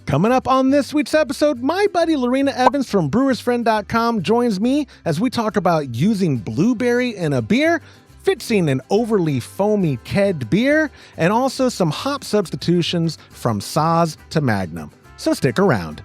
Coming up on this week's episode, my buddy Lorena Evans from brewersfriend.com joins me as we talk about using blueberry in a beer, fixing an overly foamy kegged beer, and also some hop substitutions from Saaz to Magnum. So stick around.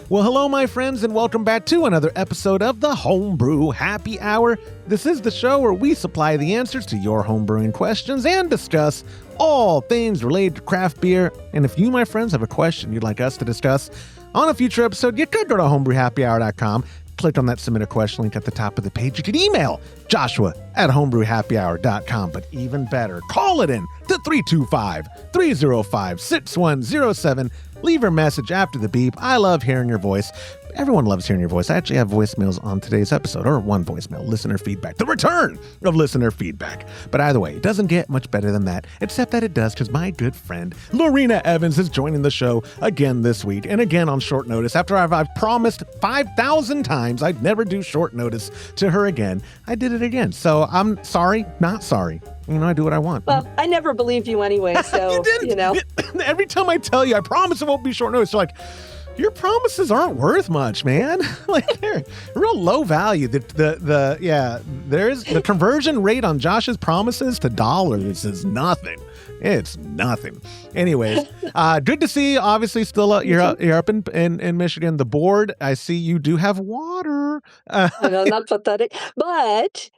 Well, hello, my friends, and welcome back to another episode of the Homebrew Happy Hour. This is the show where we supply the answers to your homebrewing questions and discuss all things related to craft beer. And if you, my friends, have a question you'd like us to discuss on a future episode, you could go to homebrewhappyhour.com, click on that submit a question link at the top of the page. You can email joshua@homebrewhappyhour.com, but even better, call it in to 325-305-6107. Leave your message after the beep. I love hearing your voice. Everyone loves hearing your voice. I actually have voicemails on today's episode, or one voicemail, listener feedback, the return of listener feedback. But either way, it doesn't get much better than that, except that it does, because my good friend Lorena Evans is joining the show again this week, and again on short notice. After I've promised 5,000 times I'd never do short notice to her again, I did it again. So I'm sorry, not sorry. You know, I do what I want. Well, I never believed you anyway, so, you know. Every time I tell you, I promise it won't be short notice, you're like, your promises aren't worth much, man. Like, they're real low value. There's the conversion rate on Josh's promises to dollars is nothing. It's nothing. Anyways, good to see you. Obviously, still you're up in Michigan. The board, I see you do have water. I know, not pathetic, but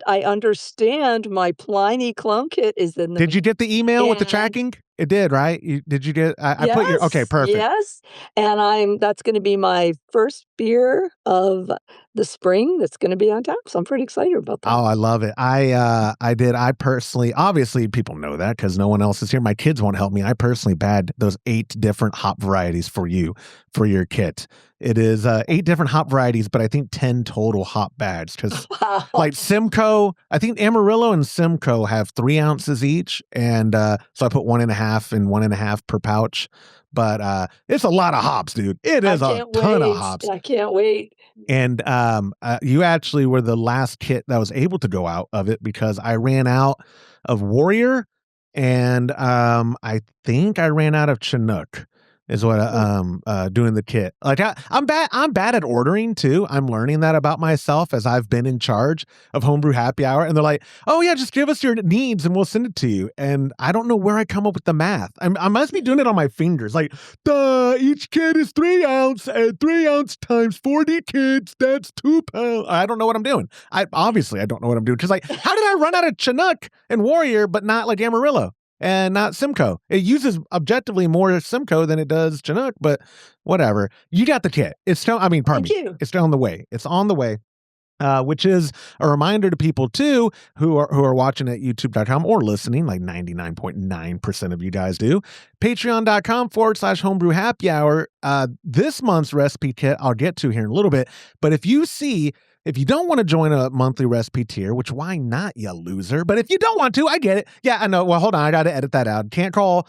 I understand my Pliny clone kit is in the. Did you get the email with the tracking? It did, right? Did you get? I put your okay, perfect. Yes, and that's going to be my first beer of the spring that's going to be on tap. So I'm pretty excited about that. Oh, I love it. I did. I personally, obviously, people know that because no one else is here. My kids won't help me. I personally bagged those 8 different hop varieties for you for your kit. It is 8 different hop varieties, but I think 10 total hop bags because, like Simcoe, I think Amarillo and Simcoe have 3 ounces each, and so I put 1.5 and 1.5 per pouch. But it's a lot of hops, dude. It is a ton of hops. I can't wait. And you actually were the last kit that was able to go out of it because I ran out of Warrior, and I think I ran out of Chinook. Is what doing the kit. Like I'm bad at ordering too. I'm learning that about myself as I've been in charge of Homebrew Happy Hour. And they're like, "Oh yeah, just give us your needs and we'll send it to you." And I don't know where I come up with the math. I must be doing it on my fingers. Like, each kit is 3 ounce, and 3 ounce times 40 kits. That's 2 pounds. I don't know what I'm doing. I don't know what I'm doing because like, how did I run out of Chinook and Warrior but not like Amarillo? And not Simcoe. It uses objectively more Simcoe than it does Chinook, but whatever. You got the kit. It's still, It's still on the way. It's on the way. Which is a reminder to people too who are watching at youtube.com or listening, like 99.9% of you guys do. Patreon.com/homebrew happy hour. This month's recipe kit I'll get to here in a little bit. But if you don't want to join a monthly recipe tier, which why not, you loser? But if you don't want to, I get it. Yeah, I know. Well, hold on. I got to edit that out. Can't call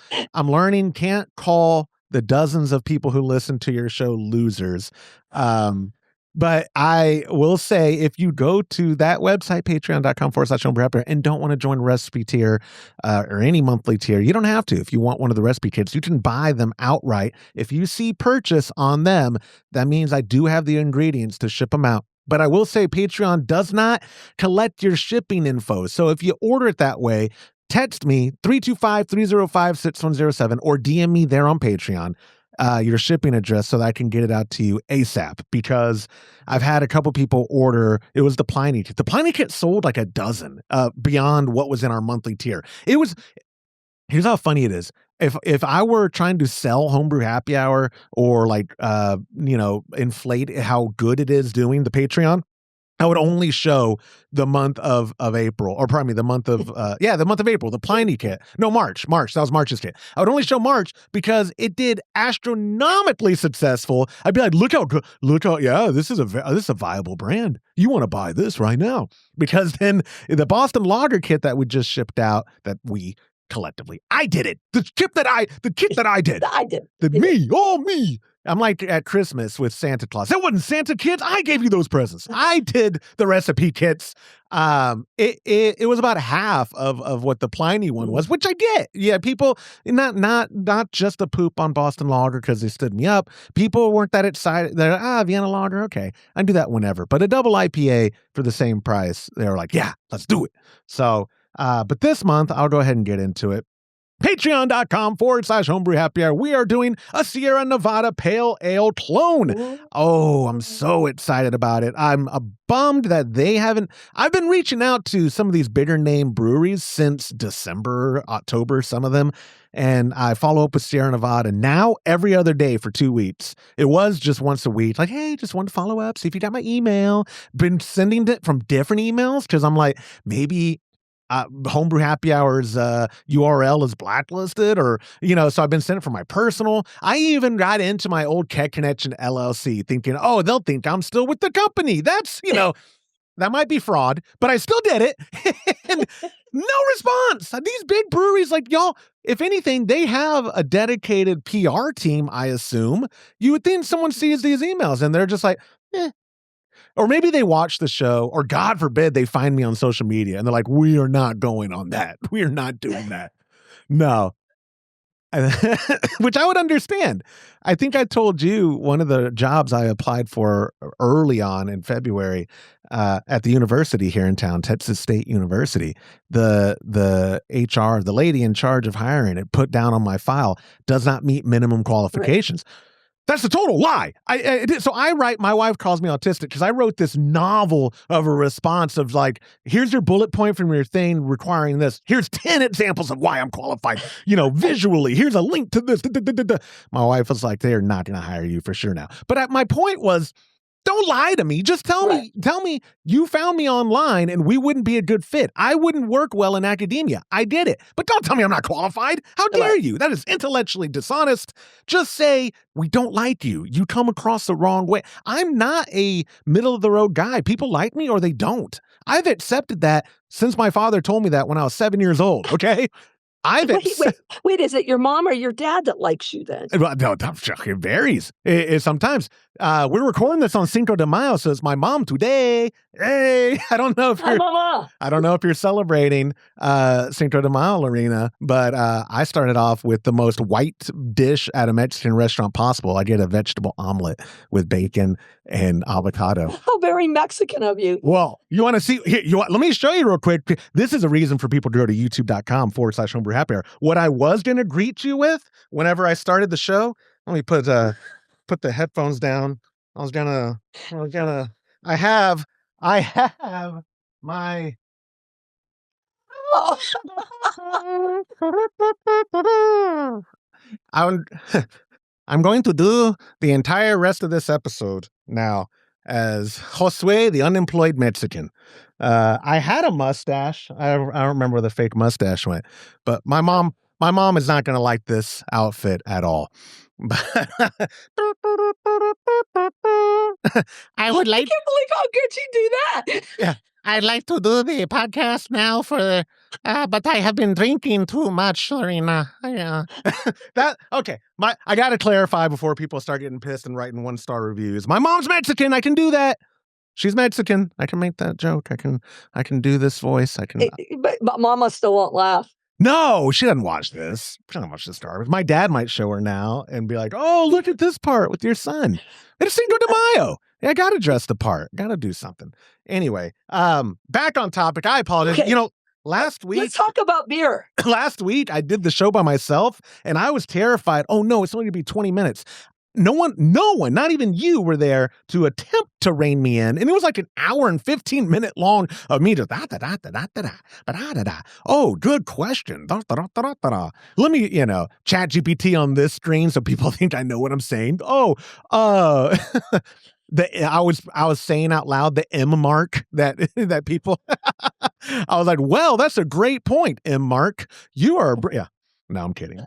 the dozens of people who listen to your show losers. But I will say, if you go to that website, patreon.com/homebrew and don't want to join a recipe tier or any monthly tier, you don't have to. If you want one of the recipe kits, you can buy them outright. If you see purchase on them, that means I do have the ingredients to ship them out. But I will say Patreon does not collect your shipping info. So if you order it that way, text me 325-305-6107 or DM me there on Patreon your shipping address so that I can get it out to you ASAP, because I've had a couple people order. It was the Pliny kit. The Pliny kit sold like a dozen beyond what was in our monthly tier. Here's how funny it is. If I were trying to sell Homebrew Happy Hour or like, inflate how good it is doing the Patreon, I would only show the month of April, or pardon me, the month of April, the Pliny kit. No, March. That was March's kit. I would only show March because it did astronomically successful. I'd be like, look how, yeah, this is a viable brand. You want to buy this right now. Because then the Boston Lager kit that we just shipped out, that we collectively, I did it. The kit that I did. I did. Me. I'm like at Christmas with Santa Claus. It wasn't Santa kids. I gave you those presents. I did the recipe kits. It was about half of what the Pliny one was, which I get. Yeah, people not just the poop on Boston Lager because they stood me up. People weren't that excited. They're Vienna Lager, okay, I do that whenever. But a double IPA for the same price, they were like, yeah, let's do it. So, but this month I'll go ahead and get into it. Patreon.com/Homebrew Happy Hour. We are doing a Sierra Nevada Pale Ale clone. Oh, I'm so excited about it. I'm bummed that they haven't. I've been reaching out to some of these bigger name breweries since December, October, some of them. And I follow up with Sierra Nevada now every other day for 2 weeks. It was just once a week. Like, hey, just wanted to follow up, see if you got my email. Been sending it from different emails because I'm like, maybe Homebrew Happy Hour's URL is blacklisted, or so I've been sending it from my personal. I even got into my old Keck Connection LLC thinking, oh, they'll think I'm still with the company. That's that might be fraud, but I still did it. And no response. These big breweries, like, y'all, if anything, they have a dedicated PR team, I assume. You would think someone sees these emails and they're just like, eh. Or maybe they watch the show, or God forbid they find me on social media and they're like, we are not going on that. We are not doing that. No. Which I would understand. I think I told you one of the jobs I applied for early on in February at the university here in town, Texas State University. The HR, the lady in charge of hiring it, put down on my file, does not meet minimum qualifications. Right. That's a total lie. My wife calls me autistic because I wrote this novel of a response of like, here's your bullet point from your thing requiring this. Here's 10 examples of why I'm qualified, visually. Here's a link to this. My wife was like, they're not going to hire you for sure now. But my point was, don't lie to me. Just tell me you found me online and we wouldn't be a good fit. I wouldn't work well in academia. I did it. But don't tell me I'm not qualified. How dare you? That is intellectually dishonest. Just say, we don't like you. You come across the wrong way. I'm not a middle of the road guy. People like me or they don't. I've accepted that since my father told me that when I was 7 years old. Okay. Wait, is it your mom or your dad that likes you then? Well, no, it varies. Sometimes we're recording this on Cinco de Mayo, so it's my mom today. Hey, I don't know if you're celebrating Cinco de Mayo, Lorena, but I started off with the most white dish at a Mexican restaurant possible. I get a vegetable omelet with bacon and avocado. How very Mexican of you. Well, you want to see? Let me show you real quick. This is a reason for people to go to youtube.com/Homebrew Happy Hour. What I was going to greet you with whenever I started the show, let me put the headphones down. I have my I'm going to do the entire rest of this episode now as Josue, the unemployed Mexican. I had a mustache. I don't remember where the fake mustache went, but my mom is not going to like this outfit at all. I would like. I can't believe how good you do that. Yeah, I'd like to do the podcast now but I have been drinking too much, Lorena. Okay. I got to clarify before people start getting pissed and writing 1-star reviews. My mom's Mexican. I can do that. She's Mexican. I can make that joke. I can do this voice. I can. But Mama still won't laugh. No, she doesn't watch this. She doesn't watch this garbage. My dad might show her now and be like, oh, look at this part with your son. It's Cinco de Mayo. Yeah, I got to dress the part. Got to do something. Anyway, back on topipic. I apologize. Okay. Last week. Let's talk about beer. Last week, I did the show by myself and I was terrified. Oh, no, it's only going to be 20 minutes. No one, not even you were there to attempt to rein me in. And it was like an hour and 15-minute long of me just Oh, good question. Let me, chat GPT on this screen so people think I know what I'm saying. Oh, I was saying out loud the M mark that people I was like, well, that's a great point, M mark. You are yeah. No, I'm kidding.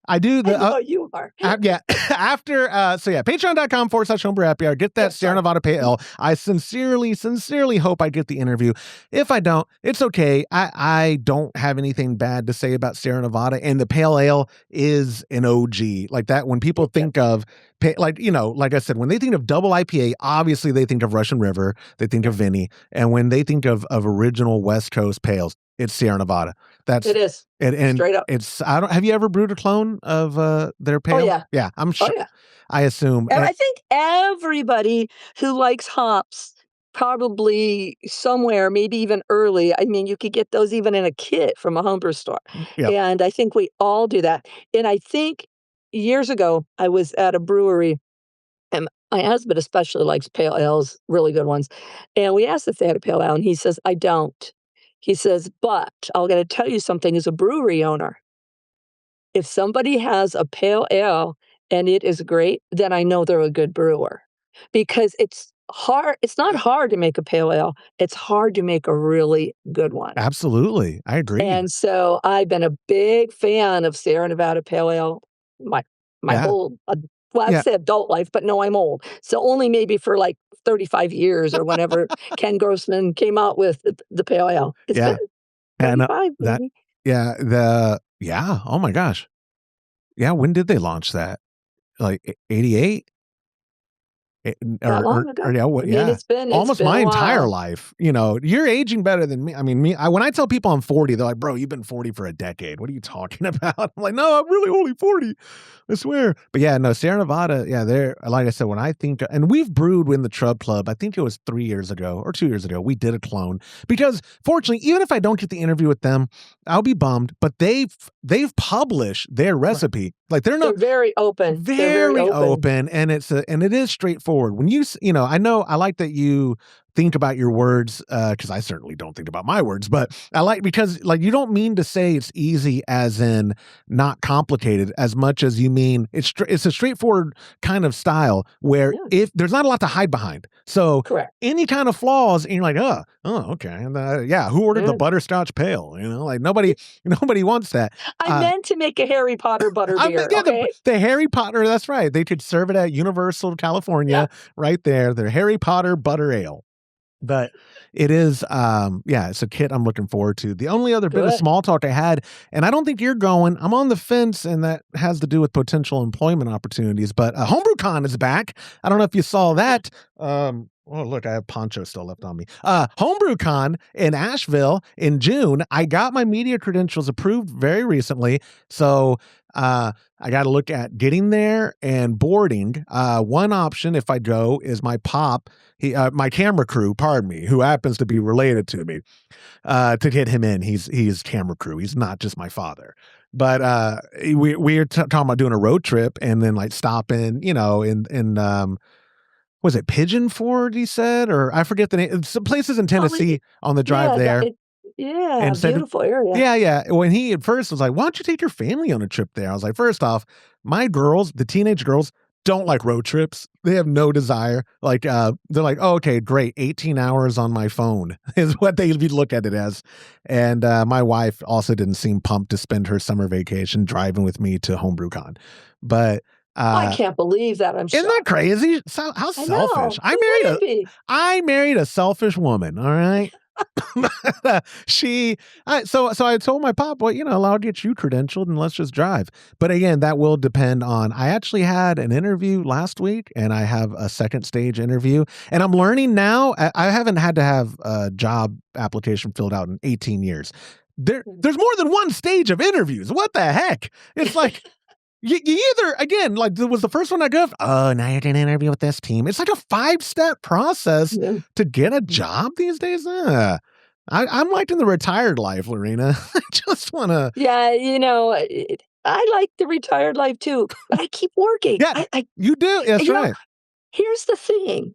I do I the know you are. yeah. After patreon.com/homebrew happy hour. Get that Yes, Sierra sorry. Nevada Pale Ale. I sincerely hope I get the interview. If I don't, it's okay. I don't have anything bad to say about Sierra Nevada, and the Pale Ale is an OG. Like that, when people Yeah. think of like I said, when they think of double IPA, obviously they think of Russian River, they think of Vinny, and when they think of original West Coast pales, it's Sierra Nevada. That's It is. and Straight up. it's I don't have you ever brewed a clone of their Oh, pale? yeah. Yeah, I'm Oh, sure. yeah. I assume. And I think everybody who likes hops probably somewhere, maybe even early, I mean, you could get those even in a kit from a homebrew store, Yep. and I think we all do that, and I think years ago, I was at a brewery, and my husband especially likes pale ales, really good ones, and we asked if they had a pale ale, and he says, "I don't." He says, "But I'm gonna tell you something as a brewery owner, if somebody has a pale ale and it is great, then I know they're a good brewer, because it's not hard to make a pale ale, it's hard to make a really good one. Absolutely. I agree. And so I've been a big fan of Sierra Nevada Pale Ale my my Yeah. whole well, I'd Yeah. say adult life, but no, I'm old. So only maybe for like 35 years or whenever Ken Grossman came out with the Pale Ale. It's been Yeah. And 35 that maybe. yeah. Oh my gosh. Yeah, when did they launch that? Like 88? That long ago? Or yeah, I what mean, yeah. it's Almost been my a entire while. life. You're aging better than me. I mean, when I tell people I'm 40, they're like, "Bro, you've been 40 for a decade. What are you talking about?" I'm like, "No, I'm really only 40. I swear." But yeah, no, Sierra Nevada, yeah, they're like I said, when I think and we've brewed in the Trub Club, I think it was 3 years ago or 2 years ago, we did a clone because fortunately, even if I don't get the interview with them, I'll be bummed, but they've published their Right. recipe. Like they're They're not very open. They're very very open. open, and it is straightforward. When I know I like that you think about your words, because I certainly don't think about my words, but I like because like you don't mean to say it's easy as in not complicated as much as you mean it's a straightforward kind of style where Yeah, if there's not a lot to hide behind. So correct. any kind of flaws, and you're like, okay, and, yeah, who ordered the Yeah. butterscotch pale? Like nobody wants that. I Uh, meant to make a Harry Potter butterbeer, yeah, okay? the Harry Potter. That's right. They could serve it at Universal Yeah, California, right there. Their Harry Potter butter ale. But it is, yeah, it's a kit I'm looking forward to. The only other bit of good. small talk I had, and I don't think you're going. I'm on the fence, and that has to do with potential employment opportunities. But HomebrewCon is back. I don't know if you saw that. Oh, look, I have Poncho still left on me. HomebrewCon in Asheville in June. I got my media credentials approved very recently. So I got to look at getting there and boarding. One option, if I go, is my pop, my camera crew, pardon me, who happens to be related to me, to get him in. He's camera crew. He's not just my father. But we're talking about doing a road trip and then like stopping, in was it Pigeon Ford, he said? Or I forget the name. Some places in Oh, Tennessee on the drive yeah, there. yeah, And said, beautiful area. yeah, yeah. When he at first was like, why don't you take your family on a trip there? I was like, first off, my girls, the teenage girls, don't like road trips. They have no desire. Like, they're like, oh, okay, great. 18 hours on my phone is what they look at it as. And my wife also didn't seem pumped to spend her summer vacation driving with me to HomebrewCon. But I can't believe that, I'm isn't that shocked. crazy? So, how I selfish. know, who wouldn't be? I married a selfish woman, all right? So I told my pop, well, I'll get you credentialed and let's just drive. But again, that will depend on, I actually had an interview last week and I have a second stage interview and I'm learning now. I haven't had to have a job application filled out in 18 years. There's more than one stage of interviews. What the heck? It's like, you either, again, like was the first one I go, oh, now you're going to interview with this team. It's like a 5-step process Yeah. to get a job these days. I'm like in the retired life, Lorena. I just want to. Yeah, I like the retired life too, but I keep working. Yeah, you do. That's You know, right. here's the thing,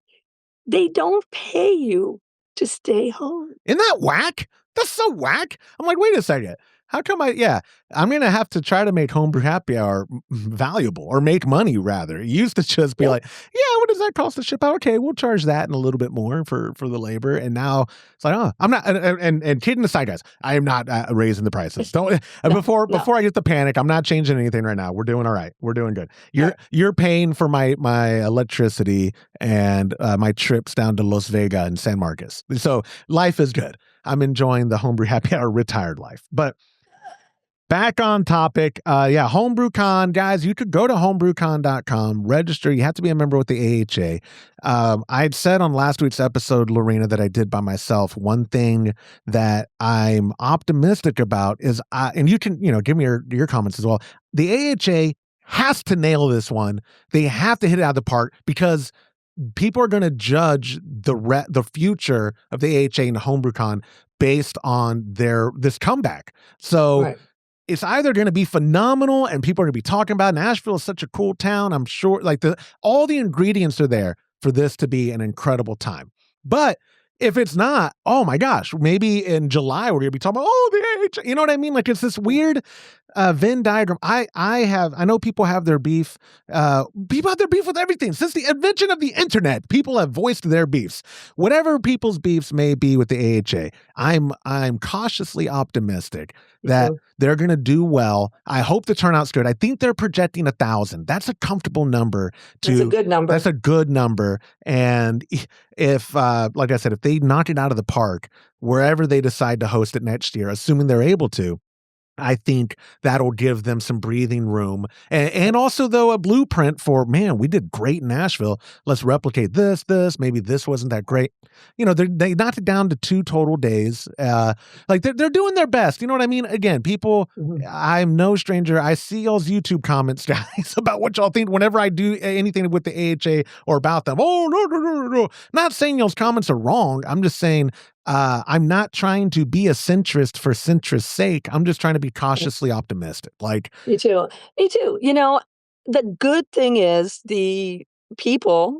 they don't pay you to stay home. Isn't that whack? That's so whack. I'm like, wait a second. How come yeah. I'm going to have to try to make Homebrew Happy Hour valuable, or make money rather. It used to just be Yeah, like, yeah, what does that cost to ship out? Okay, we'll charge that and a little bit more for the labor. And now it's like, oh, I'm not. And kidding aside, guys, I am not raising the prices. Don't no, no, before I get the panic. I'm not changing anything right now. We're doing all right. We're doing good. no. You're paying for my electricity and my trips down to Las Vegas and San Marcos. So life is good. I'm enjoying the Homebrew Happy Hour retired life, but. Back on topic. Yeah, HomebrewCon. Guys, you could go to homebrewcon.com, register. You have to be a member with the AHA. I had said on last week's episode, Lorena, that I did by myself. One thing that I'm optimistic about is, and you can, give me your comments as well. The AHA has to nail this one. They have to hit it out of the park, because people are going to judge the future of the AHA and HomebrewCon based on this comeback. So Right. it's either going to be phenomenal and people are going to be talking about it. Nashville is such a cool town. I'm sure all the ingredients are there for this to be an incredible time. But if it's not, oh my gosh, maybe in July we're going to be talking about, the age. You know what I mean? Like, it's this weird Venn diagram. I know people have their beef. People have their beef with everything. Since the invention of the internet, people have voiced their beefs. Whatever people's beefs may be with the AHA, I'm cautiously optimistic that they're going to do well. I hope the turnout's good. I think they're projecting 1,000. That's a comfortable number. That's a good number. That's a good number. And if, like I said, if they knock it out of the park, wherever they decide to host it next year, assuming they're able to, I think that'll give them some breathing room, and also, though, a blueprint for, man, we did great in Nashville. Let's replicate this. Maybe this wasn't that great. They knocked it down to 2 total days. Like they're doing their best. You know what I mean? Again, people, I'm no stranger. I see y'all's YouTube comments, guys, about what y'all think whenever I do anything with the AHA or about them. Oh, no. Not saying y'all's comments are wrong. I'm just saying, I'm not trying to be a centrist for centrist's sake. I'm just trying to be cautiously optimistic. Like, Me too. Me too. The good thing is the people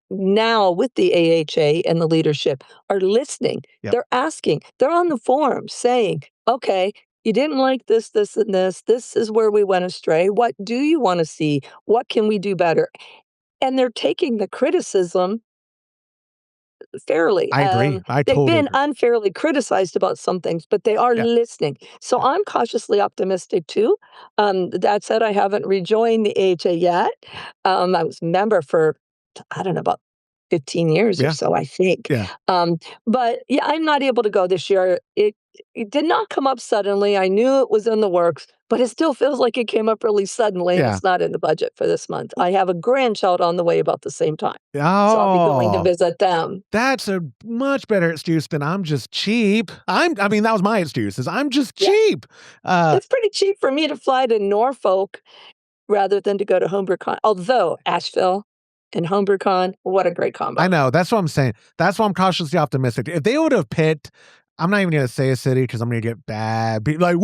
now with the AHA and the leadership are listening. Yep. They're asking. They're on the forums saying, okay, you didn't like this, this, and this. This is where we went astray. What do you want to see? What can we do better? And they're taking the criticism fairly. I agree. I They've totally been agree. unfairly criticized about some things, but they are Yeah. listening. So I'm cautiously optimistic too. That said, I haven't rejoined the AHA yet. I was a member for, I don't know, about 15 years or Yeah. so, I think. Yeah. But yeah, I'm not able to go this year. It did not come up suddenly. I knew it was in the works, but it still feels like it came up really suddenly, and Yeah. it's not in the budget for this month. I have a grandchild on the way about the same time, so I'll be going to Oh, visit them. that's a much better excuse than I'm just cheap. I mean, that was my excuse, is I'm just Yeah. cheap. It's pretty cheap for me to fly to Norfolk rather than to go to HomebrewCon. Although Asheville and HomebrewCon, what a great combo. I know. That's what I'm saying. That's why I'm cautiously optimistic. If they would have picked, I'm not even going to say a city because I'm going to get bad. Like,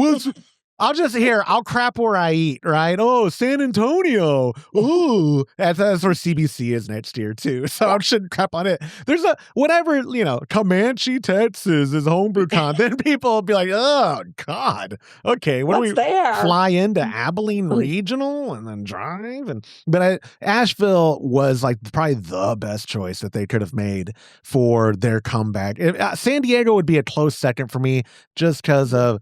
I'll crap where I eat, right? Oh, San Antonio. Ooh, that's where CBC is next year too. So I shouldn't crap on it. There's whatever, Comanche, Texas is HomebrewCon. Then people will be like, oh God. Okay. What do we there? fly into Abilene Regional and then drive? But Asheville was like probably the best choice that they could have made for their comeback. San Diego would be a close second for me, just because of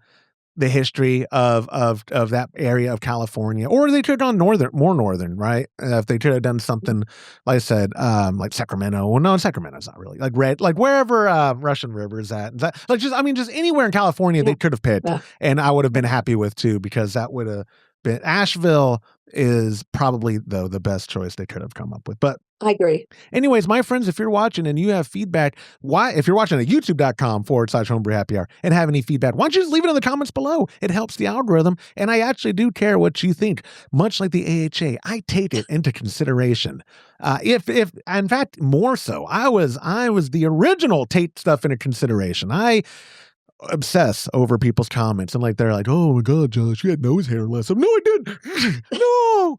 the history of that area of California. Or they could have gone more northern, right? If they could have done something, like I said, like Sacramento. Well, no, Sacramento's not really like wherever Russian River is at. Just anywhere in California they could have picked, and I would have been happy with too, because that would have been. Asheville is probably, though, the best choice they could have come up with. But I agree. anyways, my friends, if you're watching and you have feedback, if you're watching at youtube.com/Homebrew Happy Hour and have any feedback, why don't you just leave it in the comments below? It helps the algorithm, and I actually do care what you think. Much like the AHA, I take it into consideration. If in fact, more so, I was the original take stuff into consideration. I obsess over people's comments, and they're like, oh my God, Josh, you had nose hair less. No, I didn't. No.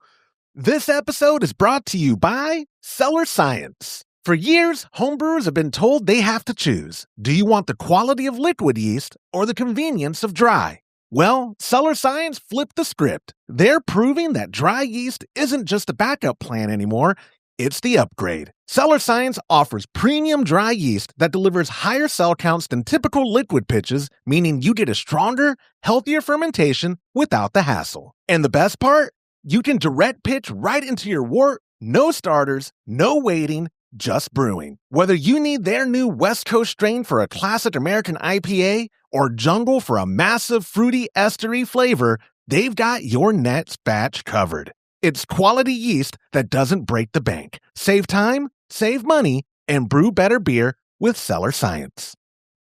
This episode is brought to you by Cellar Science. For years, homebrewers have been told they have to choose. Do you want the quality of liquid yeast or the convenience of dry? Well, Cellar Science flipped the script. They're proving that dry yeast isn't just a backup plan anymore, it's the upgrade. Cellar Science offers premium dry yeast that delivers higher cell counts than typical liquid pitches, meaning you get a stronger, healthier fermentation without the hassle. And the best part? You can direct pitch right into your wort, no starters, no waiting, just brewing. Whether you need their new West Coast strain for a classic American IPA or jungle for a massive fruity estery flavor, they've got your next batch covered. It's quality yeast that doesn't break the bank. Save time, save money, and brew better beer with Cellar Science.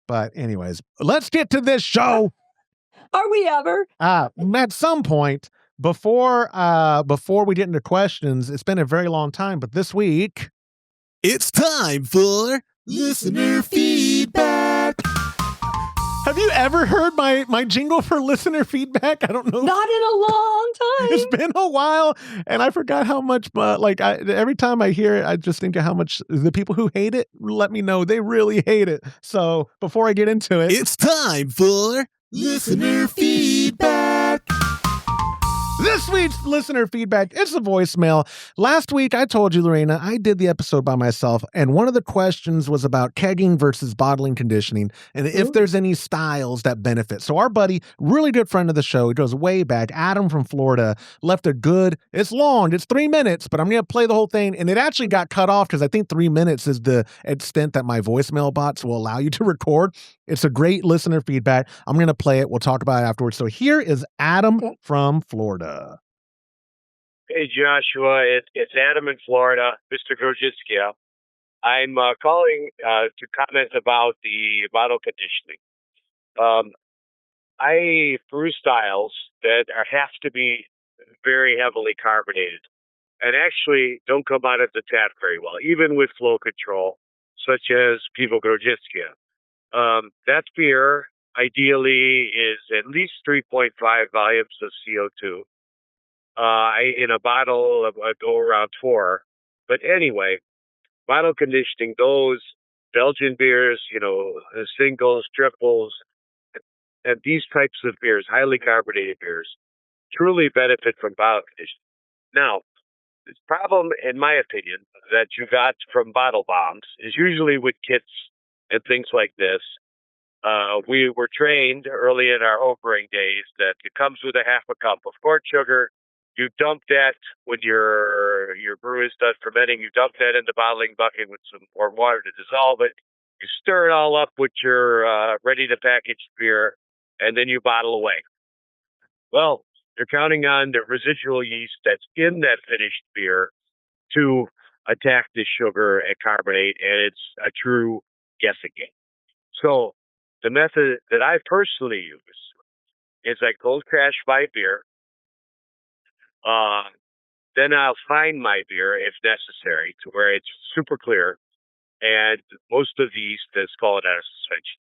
But anyways, let's get to this show. Are we ever? At some point, before we get into questions, it's been a very long time, but this week it's time for listener feedback. Have you ever heard my jingle for listener feedback? I don't know. Not in a long time. It's been a while, and I forgot how much. Every time I hear it, I just think of how much the people who hate it let me know they really hate it. So before I get into it, it's time for listener feedback. This week's listener feedback, it's a voicemail. Last week, I told you, Lorena, I did the episode by myself, and one of the questions was about kegging versus bottling conditioning, and if there's any styles that benefit. So our buddy, really good friend of the show, he goes way back, Adam from Florida, left a good, it's long, it's 3 minutes, but I'm going to play the whole thing, and it actually got cut off because I think 3 minutes is the extent that my voicemail bots will allow you to record. It's a great listener feedback. I'm going to play it. We'll talk about it afterwards. So here is Adam from Florida. Hey, Joshua. It's Adam in Florida, Mr. Grojitskia. I'm calling to comment about the bottle conditioning. I brew styles that have to be very heavily carbonated and actually don't come out of the tap very well, even with flow control, such as Pivo Grojitskia. That beer ideally is at least 3.5 volumes of CO2. In a bottle, I go around 4. But anyway, bottle conditioning, those Belgian beers, singles, triples, and these types of beers, highly carbonated beers, truly benefit from bottle conditioning. Now, the problem, in my opinion, that you got from bottle bombs is usually with kits and things like this. We were trained early in our homebrewing days that it comes with a half a cup of corn sugar. You dump that when your brew is done fermenting. You dump that in the bottling bucket with some warm water to dissolve it. You stir it all up with your ready to package beer, and then you bottle away. Well, you're counting on the residual yeast that's in that finished beer to attack the sugar and carbonate, and it's a true guessing game. So the method that I personally use is I cold crash my beer. Then I'll find my beer if necessary to where it's super clear, and most of the yeast is called out of suspension.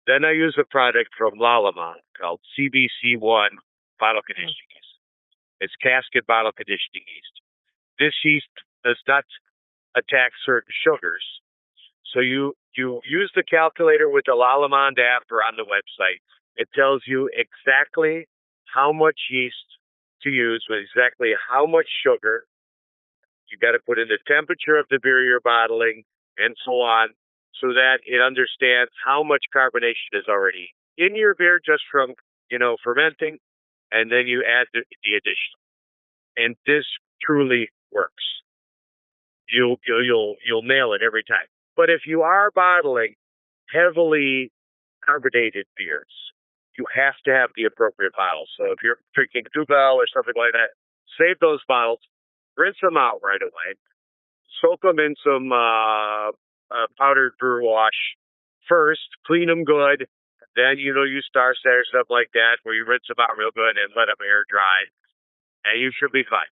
Then I use a product from Lalaman called CBC1 bottle conditioning yeast. It's casket bottle conditioning yeast. This yeast does not attack certain sugars. So you use the calculator with the Lalaman app or on the website. It tells you exactly how much yeast to use with exactly how much sugar. You got to put in the temperature of the beer you're bottling and so on, so that it understands how much carbonation is already in your beer just from fermenting, and then you add the additional. And this truly works. You'll nail it every time. But if you are bottling heavily carbonated beers, you have to have the appropriate bottles. So if you're drinking Duvel or something like that, save those bottles, rinse them out right away, soak them in some powdered brew wash first, clean them good, then use Star Set or something like that where you rinse them out real good and let them air dry, and you should be fine.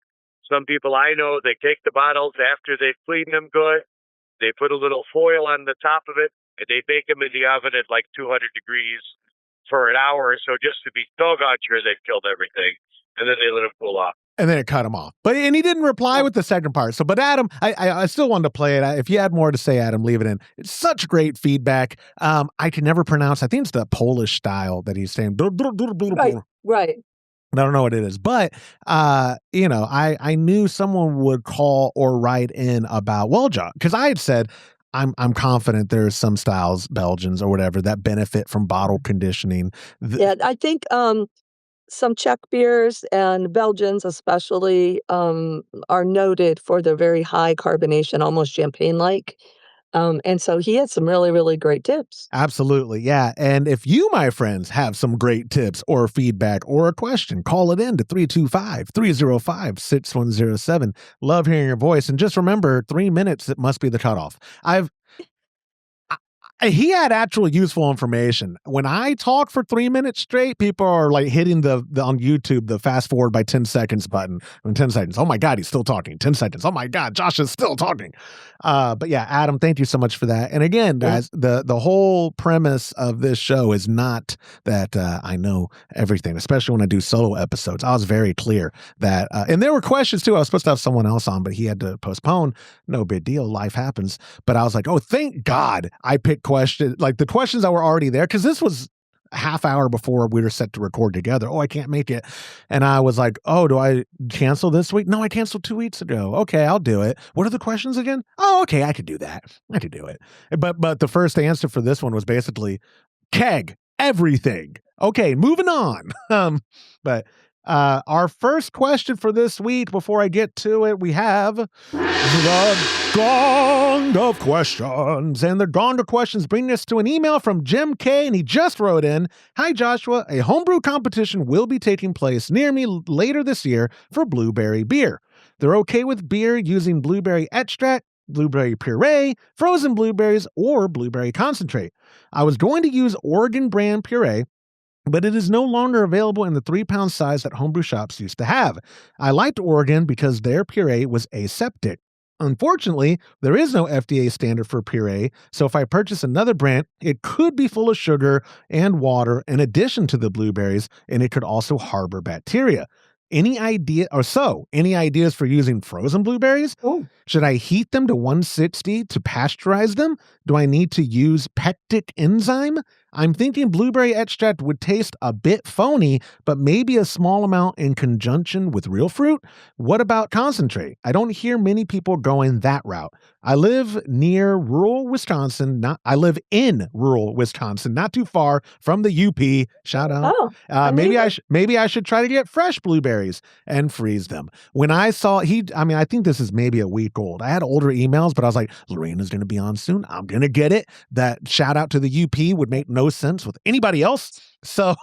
Some people I know, they take the bottles after they've cleaned them good, they put a little foil on the top of it, and they bake them in the oven at like 200 degrees for an hour or so just to be doggone sure they've killed everything, and then they let them cool off. And then it cut him off. And he didn't reply with the second part. So, but Adam, I still wanted to play it. If you had more to say, Adam, leave it in. It's such great feedback. I can never pronounce. I think it's the Polish style that he's saying. Right. I don't know what it is, but I knew someone would call or write in about John, because I had said I'm confident there's some styles, Belgians or whatever, that benefit from bottle conditioning. Yeah, I think some Czech beers and Belgians especially are noted for their very high carbonation, almost champagne-like. And so he had some really, really great tips. Absolutely. Yeah. And if you, my friends, have some great tips or feedback or a question, call it in to 325-305-6107. Love hearing your voice. And just remember, 3 minutes, it must be the cutoff. He had actual useful information. When I talk for 3 minutes straight, people are like hitting the on YouTube, the fast forward by 10 seconds button. In 10 seconds. Oh my God, he's still talking. 10 seconds. Oh my God, Josh is still talking. But yeah, Adam, thank you so much for that. And again, guys, the whole premise of this show is not that I know everything, especially when I do solo episodes. I was very clear that, and there were questions too. I was supposed to have someone else on, but he had to postpone. No big deal. Life happens. But I was like, oh, thank God I picked questions, like the questions that were already there, because this was a half hour before we were set to record together. Oh, I can't make it. And I was like, oh, do I cancel this week? No, I canceled 2 weeks ago. Okay, I'll do it. What are the questions again? Oh, okay, I could do that. I could do it. But the first answer for this one was basically keg, everything. Okay, moving on. But our first question for this week, before I get to it, we have the Gong of Questions. And the Gong of Questions bring us to an email from Jim K. And he just wrote in, "Hi, Joshua. A homebrew competition will be taking place near me later this year for blueberry beer. They're okay with beer using blueberry extract, blueberry puree, frozen blueberries, or blueberry concentrate. I was going to use Oregon brand puree, but it is no longer available in the 3-pound size that homebrew shops used to have. I liked Oregon because their puree was aseptic. Unfortunately, there is no FDA standard for puree, so if I purchase another brand, it could be full of sugar and water in addition to the blueberries, and it could also harbor bacteria. Any ideas for using frozen blueberries? Oh. Should I heat them to 160 to pasteurize them? Do I need to use pectic enzyme? I'm thinking blueberry extract would taste a bit phony, but maybe a small amount in conjunction with real fruit. What about concentrate? I don't hear many people going that route. I live in rural Wisconsin, not too far from the UP. Shout out. Oh, maybe I should try to get fresh blueberries and freeze them. When I saw I think this is maybe a week old. I had older emails, but I was like, Lorena's going to be on soon. I'm going to get it. That shout out to the UP would make no sense with anybody else. So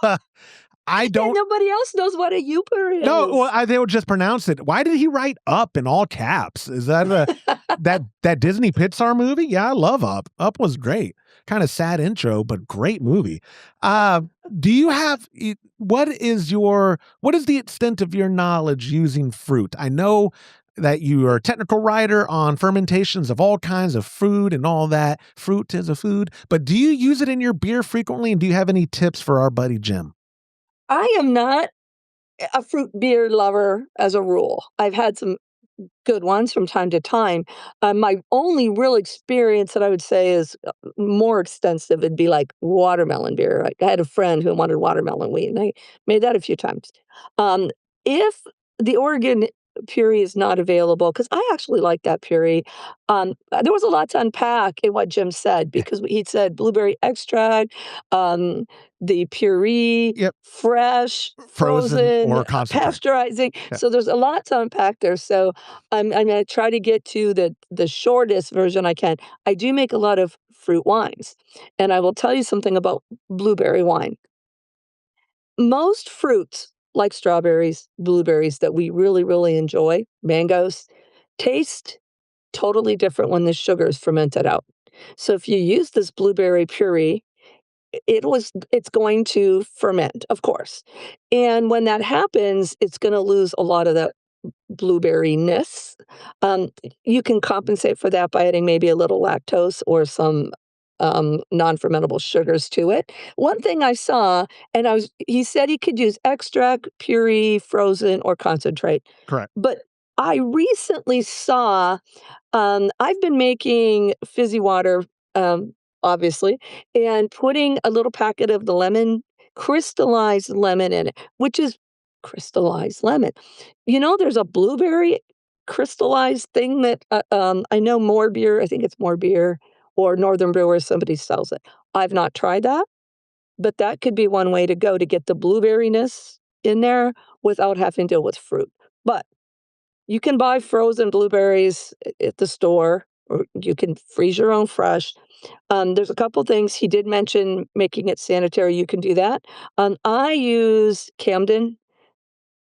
I don't. Nobody else knows what a Uper is. No, well, they would just pronounce it. Why did he write Up in all caps? Is that that Disney Pixar movie? Yeah, I love Up. Up was great. Kind of sad intro, but great movie. Do you have what is the extent of your knowledge using fruit? I know that you are a technical writer on fermentations of all kinds of food and all that. Fruit is a food, but do you use it in your beer frequently? And do you have any tips for our buddy Jim? I am not a fruit beer lover as a rule. I've had some good ones from time to time. My only real experience that I would say is more extensive would be like watermelon beer. I had a friend who wanted watermelon wheat, and I made that a few times. If the Oregon puree is not available, because I actually like that puree, there was a lot to unpack in what Jim said, because he said blueberry extract, the puree, Yep. fresh, Frozen or concentrate. pasteurizing. Yeah. So there's a lot to unpack there. So I'm going to try to get to the shortest version I can. I do make a lot of fruit wines, and I will tell you something about blueberry wine. Most fruits, like strawberries, blueberries, that we really, really enjoy, mangoes, taste totally different when the sugar is fermented out. So if you use this blueberry puree, it's going to ferment, of course. And when that happens, it's going to lose a lot of that blueberryness. You can compensate for that by adding maybe a little lactose or some non-fermentable sugars to it. One thing I saw, and he said he could use extract, puree, frozen, or concentrate. Correct. But I recently saw, I've been making fizzy water, obviously, and putting a little packet of the crystallized lemon in it, which is crystallized lemon. There's a blueberry crystallized thing that, I know More Beer, I think it's More Beer or Northern Brewers, somebody sells it. I've not tried that, but that could be one way to go to get the blueberryness in there without having to deal with fruit. But you can buy frozen blueberries at the store, or you can freeze your own fresh. There's a couple things. He did mention making it sanitary. You can do that. I use Camden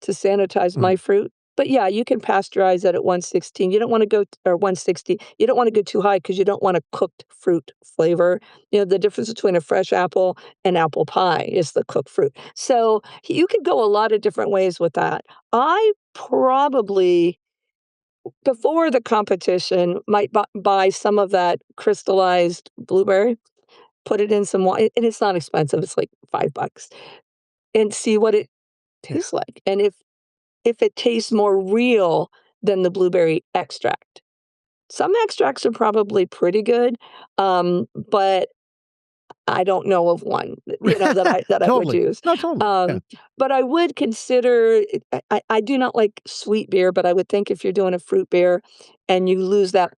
to sanitize Mm. my fruit. But yeah, you can pasteurize it at 116. You don't want to go or 160. You don't want to go too high because you don't want a cooked fruit flavor. The difference between a fresh apple and apple pie is the cooked fruit. So you could go a lot of different ways with that. I probably, before the competition, might buy some of that crystallized blueberry, put it in some wine, and it's not expensive. It's like $5, and see what it Yeah. tastes like. And if it tastes more real than the blueberry extract. Some extracts are probably pretty good, but I don't know of one, that I would Totally. use. No, totally. Yeah. But I would consider I do not like sweet beer, but I would think if you're doing a fruit beer and you lose that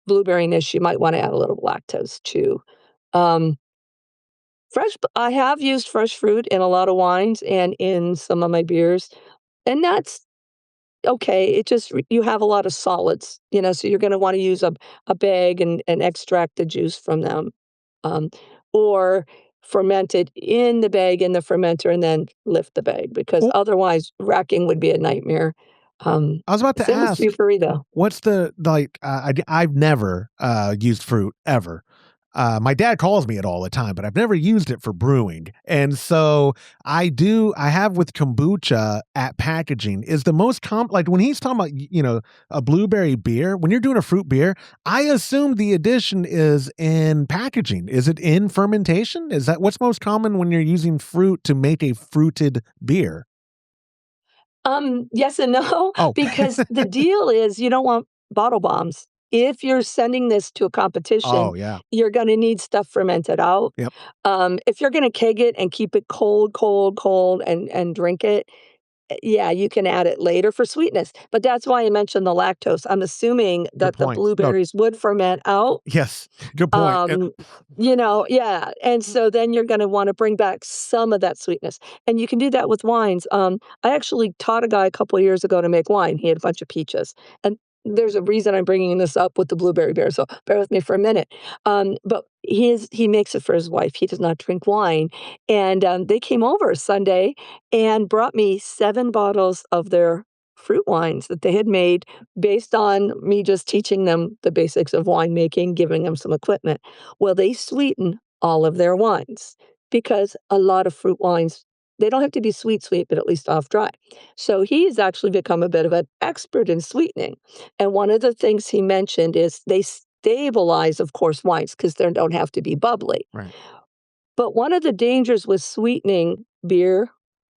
blueberryness, you might wanna add a little lactose too. Um, I have used fresh fruit in a lot of wines and in some of my beers, and that's okay. It just you have a lot of solids, so you're gonna wanna use a bag and extract the juice from them, um, or ferment it in the bag in the fermenter and then lift the bag because Well, otherwise racking would be a nightmare. I was about to Same with ask, burrito. what's the like? I've never used fruit ever. My dad calls me it all the time, but I've never used it for brewing. And so I have with kombucha at packaging is the most like when he's talking about, a blueberry beer, when you're doing a fruit beer, I assume the addition is in packaging. Is it in fermentation? Is that what's most common when you're using fruit to make a fruited beer? Yes and no, Oh, because the deal is you don't want bottle bombs. If you're sending this to a competition, oh yeah. you're gonna need stuff fermented out. Yep. If you're gonna keg it and keep it cold, cold, cold and drink it, yeah, you can add it later for sweetness, but that's why I mentioned the lactose. I'm assuming Good that the point. No, blueberries would ferment out, yes. Good point. um, yeah, and so then you're gonna wanna bring back some of that sweetness, and you can do that with wines. I actually taught a guy a couple of years ago to make wine. He had a bunch of peaches, and there's a reason I'm bringing this up with the blueberry beer, so bear with me for a minute. But he makes it for his wife. He does not drink wine, and, they came over Sunday and brought me 7 bottles of their fruit wines that they had made based on me just teaching them the basics of winemaking, giving them some equipment. Well, they sweeten all of their wines because a lot of fruit wines, they don't have to be sweet, sweet, but at least off dry. So he's actually become a bit of an expert in sweetening. And one of the things he mentioned is they stabilize, of course, wines because they don't have to be bubbly. Right. But one of the dangers with sweetening beer,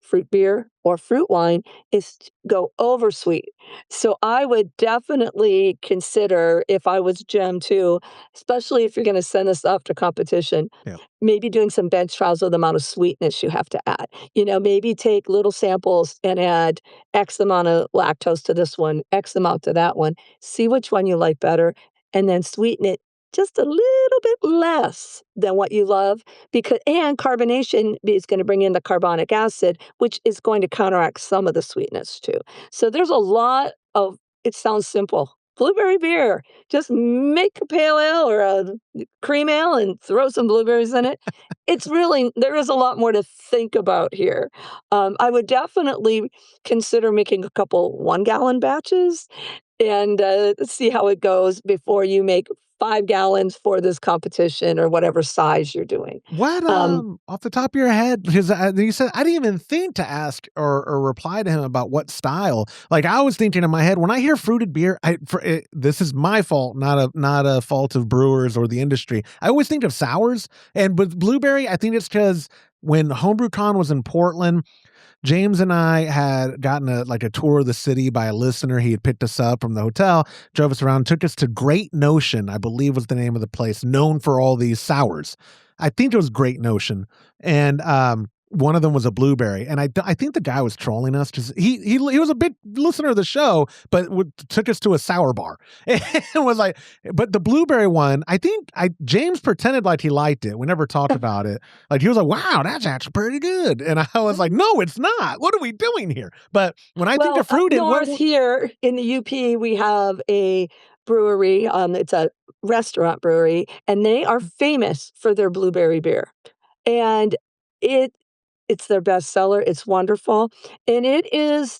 fruit beer, or fruit wine is to go over sweet. So I would definitely consider, if I was Jim too, especially if you're gonna send this off to competition, Yeah. maybe doing some bench trials of the amount of sweetness you have to add. Maybe take little samples and add X amount of lactose to this one, X amount to that one, see which one you like better, and then sweeten it just a little bit less than what you love because and carbonation is going to bring in the carbonic acid, which is going to counteract some of the sweetness too. So there's a lot of it sounds simple. Blueberry beer. Just make a pale ale or a cream ale and throw some blueberries in it. It's really there is a lot more to think about here. I would definitely consider making a couple 1-gallon batches and see how it goes before you make 5 gallons for this competition or whatever size you're doing. What, Um, off the top of your head, because you said I didn't even think to ask or reply to him about what style. Like, I was thinking in my head, when I hear fruited beer, this is my fault, not a fault of brewers or the industry. I always think of sours, and with blueberry, I think it's because when HomebrewCon was in Portland, James and I had gotten a tour of the city by a listener. He had picked us up from the hotel, drove us around, took us to Great Notion, I believe was the name of the place, known for all these sours. I think it was Great Notion. And one of them was a blueberry. And I think the guy was trolling us because he was a big listener of the show, but took us to a sour bar and was like, but the blueberry one, I think James pretended like he liked it. We never talked about it. Like, he was like, wow, that's actually pretty good. And I was like, no, it's not. What are we doing here? But when I think of fruited, up north here in the UP, we have a brewery. It's a restaurant brewery, and they are famous for their blueberry beer. And it's their best seller. It's wonderful, and it is,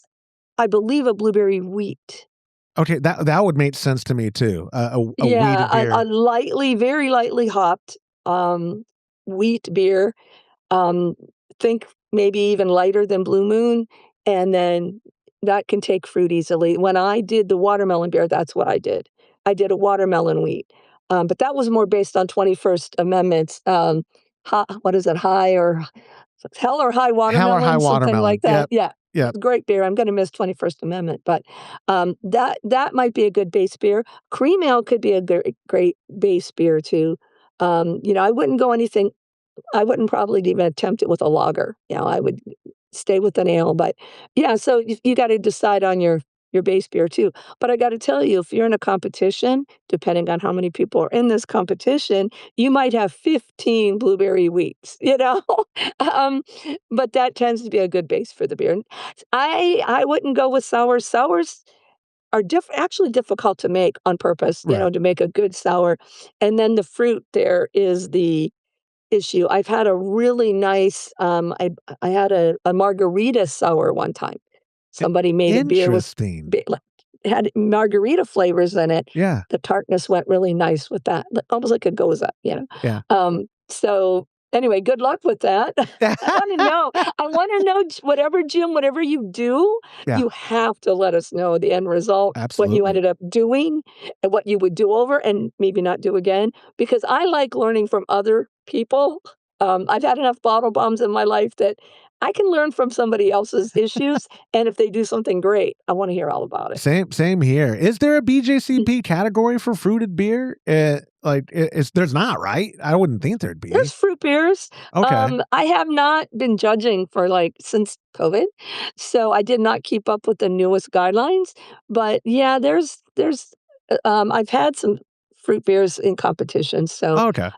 I believe, a blueberry wheat. okay, that would make sense to me too. A Yeah, wheated beer. very lightly hopped wheat beer. Um, think maybe even lighter than Blue Moon, and then that can take fruit easily. When I did the watermelon beer, that's what I did. I did a watermelon wheat, but that was more based on 21st Amendments. What is it? Hell or High Hell or High Watermelon, something Watermelon. like that. Yep. Yeah, Yep. great beer. I'm going to miss 21st Amendment, but that might be a good base beer. Cream ale could be a great base beer too. I wouldn't go anything. I wouldn't probably even attempt it with a lager. I would stay with an ale, but yeah, so you gotta decide on your base beer too. But I gotta tell you, if you're in a competition, depending on how many people are in this competition, you might have 15 blueberry wheats. Um, but that tends to be a good base for the beer. I wouldn't go with sours. Sours are actually difficult to make on purpose, Right. to make a good sour, and then the fruit there is the issue. I've had a really nice, I had a margarita sour one time. Somebody made a beer with Interesting. like, had margarita flavors in it. Yeah. The tartness went really nice with that, almost like a Goza. Yeah. So anyway, good luck with that. I wanna know whatever, Jim, whatever you do, Yeah. you have to let us know the end result, what you Absolutely. ended up doing, and what you would do over and maybe not do again, because I like learning from other people. I've had enough bottle bombs in my life that I can learn from somebody else's issues, and if they do something great, I wanna hear all about it. Same here. Is there a BJCP category for fruited beer? There's not, right? I wouldn't think there'd There's be. fruit beers. Okay. I have not been judging for, since COVID, so I did not keep up with the newest guidelines, but yeah, I've had some fruit beers in competitions, so, Okay.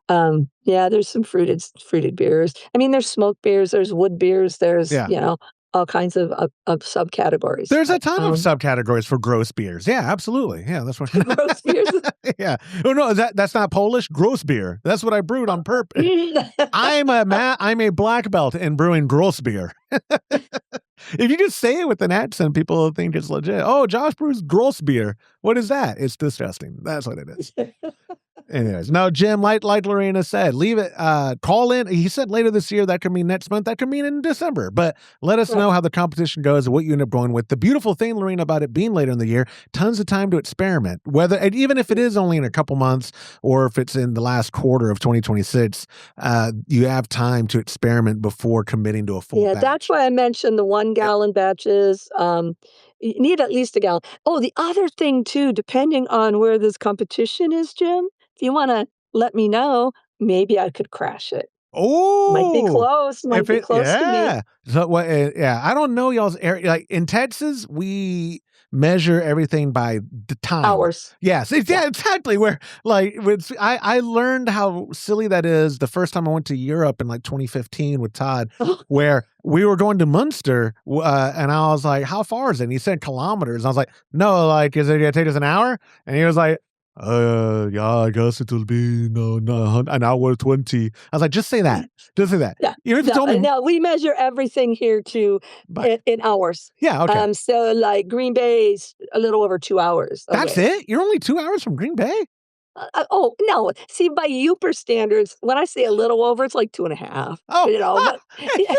yeah, there's some fruited beers. I mean, there's smoked beers, there's wood beers, there's, Yeah. all kinds of subcategories, There's a but, ton of subcategories for gross beers. Yeah, absolutely. Yeah, that's what. gross beers. Yeah. Oh no, that's not Polish. Gross beer. That's what I brewed on purpose. I'm a black belt in brewing gross beer. If you just say it with an accent, people will think it's legit. Oh, Josh brews gross beer. What is that? It's disgusting. That's what it is. Anyways, no, Jim, like Lorena said, leave it, call in. He said later this year, that could mean next month, that could mean in December, but let us know how the competition goes and what you end up going with. The beautiful thing, Lorena, about it being later in the year, tons of time to experiment, and even if it is only in a couple months or if it's in the last quarter of 2026, you have time to experiment before committing to a full Yeah, batch. that's why I mentioned the 1-gallon batches. You need at least a gallon. Oh, the other thing too, depending on where this competition is, Jim, if you wanna let me know, maybe I could crash it. Might be Oh, close to me. yeah. So what? Yeah, I don't know y'all's area. Like in Texas, we measure everything by the time. Hours. Yes, yeah, exactly. Where I learned how silly that is the first time I went to Europe in 2015 with Todd, where we were going to Munster, and I was like, "How far is it?" And he said kilometers. I was like, "No, is it gonna take us an hour?" And he was like, yeah, I guess it will be no, an hour 20. I was like, just say that. Just say that. Yeah. Even if you told me. No, we measure everything here too in hours. Yeah, okay. So Green Bay's a little over 2 hours away. That's it? You're only 2 hours from Green Bay? Oh, no. See, by Youper standards, when I say a little over, it's like 2.5, Oh, but yeah,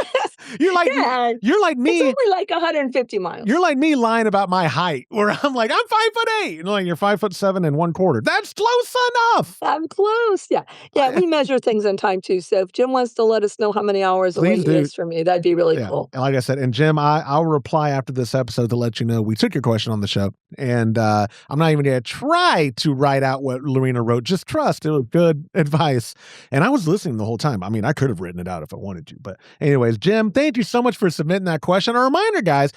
you're like yeah, you're like it's me. only like 150 miles. You're like me lying about my height, where I'm like, I'm 5'8", and like you're 5'7¼ That's close enough. I'm close. Yeah. Yeah. We measure things in time too. So if Jim wants to let us know how many hours away Please he do. is from me, that'd be really Yeah, cool. and like I said, and Jim, I'll reply after this episode to let you know we took your question on the show, and I'm not even going to try to write out what Lorena wrote. Just trust it was good advice, and I was listening the whole time. I mean, I could have written it out if I wanted to, but anyways, Jim, thank you so much for submitting that question. A reminder, guys.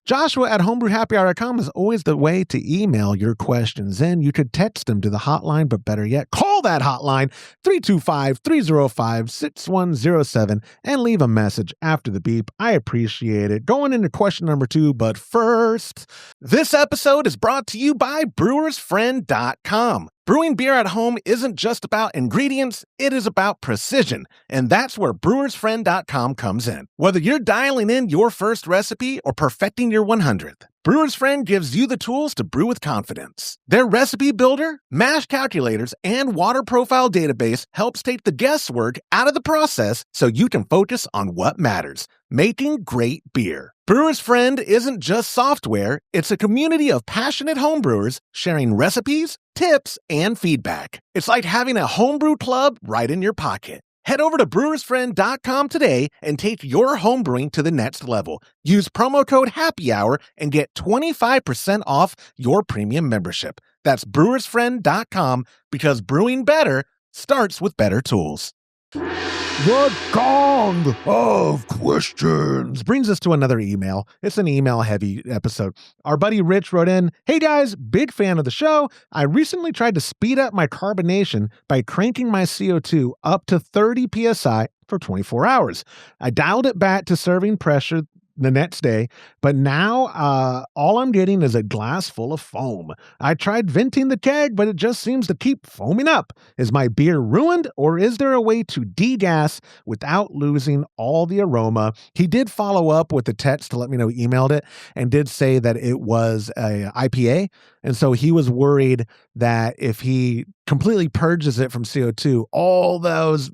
Joshua at homebrewhappyhour.com is always the way to email your questions in. You could text them to the hotline, but better yet, call that hotline, 325-305-6107, and leave a message after the beep. I appreciate it. Going into question number 2, but first, this episode is brought to you by brewersfriend.com. Brewing beer at home isn't just about ingredients, it is about precision. And that's where brewersfriend.com comes in. Whether you're dialing in your first recipe or perfecting your 100th, Brewer's Friend gives you the tools to brew with confidence. Their recipe builder, mash calculators, and water profile database helps take the guesswork out of the process so you can focus on what matters, making great beer. Brewer's Friend isn't just software, it's a community of passionate homebrewers sharing recipes, tips, and feedback. It's like having a homebrew club right in your pocket. Head over to brewersfriend.com today and take your homebrewing to the next level. Use promo code Happy Hour and get 25% off your premium membership. That's brewersfriend.com, because brewing better starts with better tools. The gong of questions brings us to another email. It's an email-heavy episode. Our buddy Rich wrote in, "Hey guys, big fan of the show. I recently tried to speed up my carbonation by cranking my CO2 up to 30 psi for 24 hours. I dialed it back to serving pressure the next day, but now all I'm getting is a glass full of foam. I tried venting the keg, but it just seems to keep foaming up. Is my beer ruined, or is there a way to degas without losing all the aroma?" He did follow up with a text to let me know he emailed it, and did say that it was a IPA, and so he was worried that if he completely purges it from CO2, all those,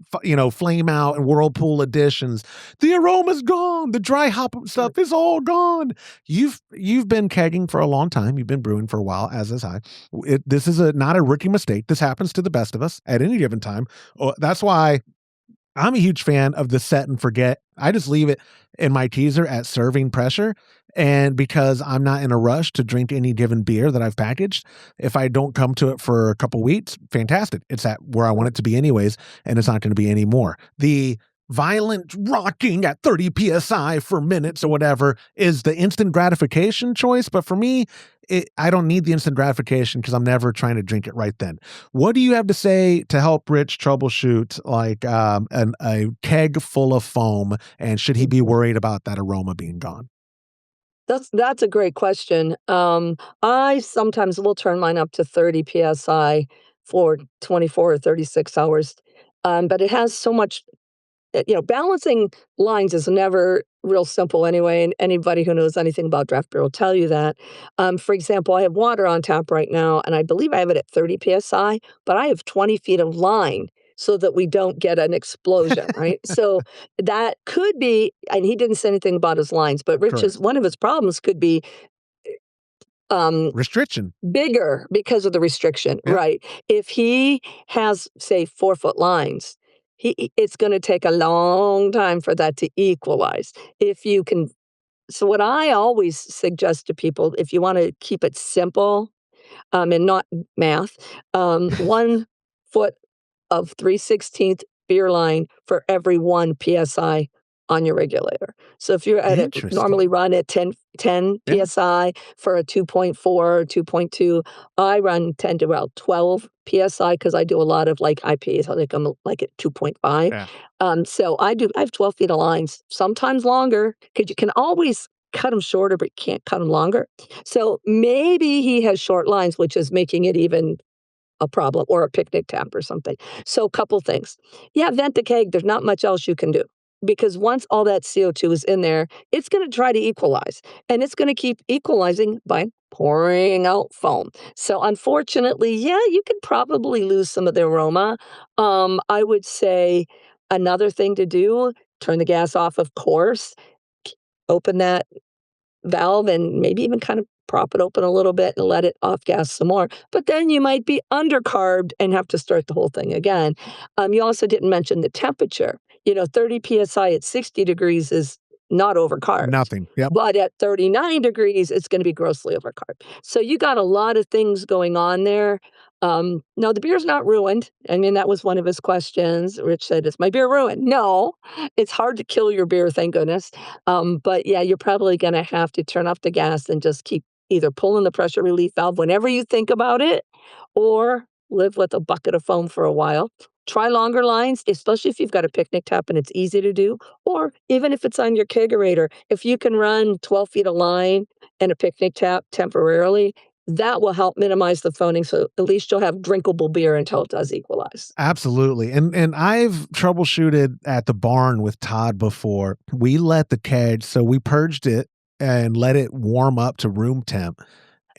flame out and whirlpool additions, the aroma's gone, the dry hop stuff is all gone. You've been kegging for a long time. You've been brewing for a while, as is I. This is not a rookie mistake. This happens to the best of us at any given time. That's why I'm a huge fan of the set and forget. I just leave it in my teaser at serving pressure. And because I'm not in a rush to drink any given beer that I've packaged, if I don't come to it for a couple weeks, fantastic. It's at where I want it to be anyways, and it's not going to be any more. The violent rocking at 30 psi for minutes or whatever is the instant gratification choice. But for me, I don't need the instant gratification because I'm never trying to drink it right then. What do you have to say to help Rich troubleshoot like a keg full of foam? And should he be worried about that aroma being gone? That's a great question. I sometimes will turn mine up to 30 psi for 24 or 36 hours. But it has so much, balancing lines is never real simple anyway. And anybody who knows anything about draft beer will tell you that. For example, I have water on tap right now, and I believe I have it at 30 psi, but I have 20 feet of line so that we don't get an explosion, right? So that could be, and he didn't say anything about his lines, but one of his problems could be restriction. Bigger because of the restriction, Yeah. right? If he has, say, 4-foot lines, it's going to take a long time for that to equalize. If you can, so what I always suggest to people, if you want to keep it simple, and not math, 1 foot of 3/16 beer line for every 1 psi on your regulator. So if you're at it, normally run at 10 psi for a 2.4 or 2.2, I run 10 to about 12 psi because I do a lot of like IPAs. I think I'm like at 2.5. Yeah. So I have 12 feet of lines, sometimes longer, because you can always cut them shorter, but you can't cut them longer. So maybe he has short lines, which is making it even a problem, or a picnic tap or something. So a couple things. Yeah, vent the keg. There's not much else you can do. because once all that CO2 is in there, it's going to try to equalize, and it's going to keep equalizing by pouring out foam. So unfortunately, yeah, you could probably lose some of the aroma. I would say another thing to do, turn the gas off, of course, open that valve and maybe even kind of prop it open a little bit and let it off gas some more. But then you might be undercarbed and have to start the whole thing again. You also didn't mention the temperature. 30 psi at 60 degrees is not overcarbed. Nothing. Yep. But at 39 degrees, it's going to be grossly overcarbed. So you got a lot of things going on there. No, the beer's not ruined. I mean, that was one of his questions. Rich said, "Is my beer ruined?" No, it's hard to kill your beer, thank goodness. But yeah, you're probably going to have to turn off the gas and just keep either pulling the pressure relief valve whenever you think about it, or live with a bucket of foam for a while. Try longer lines, especially if you've got a picnic tap and it's easy to do, or even if it's on your kegerator. If you can run 12 feet of line and a picnic tap temporarily, that will help minimize the foaming, so at least you'll have drinkable beer until it does equalize. Absolutely. And I've troubleshooted at the barn with Todd before. We let the keg, so we purged it and let it warm up to room temp.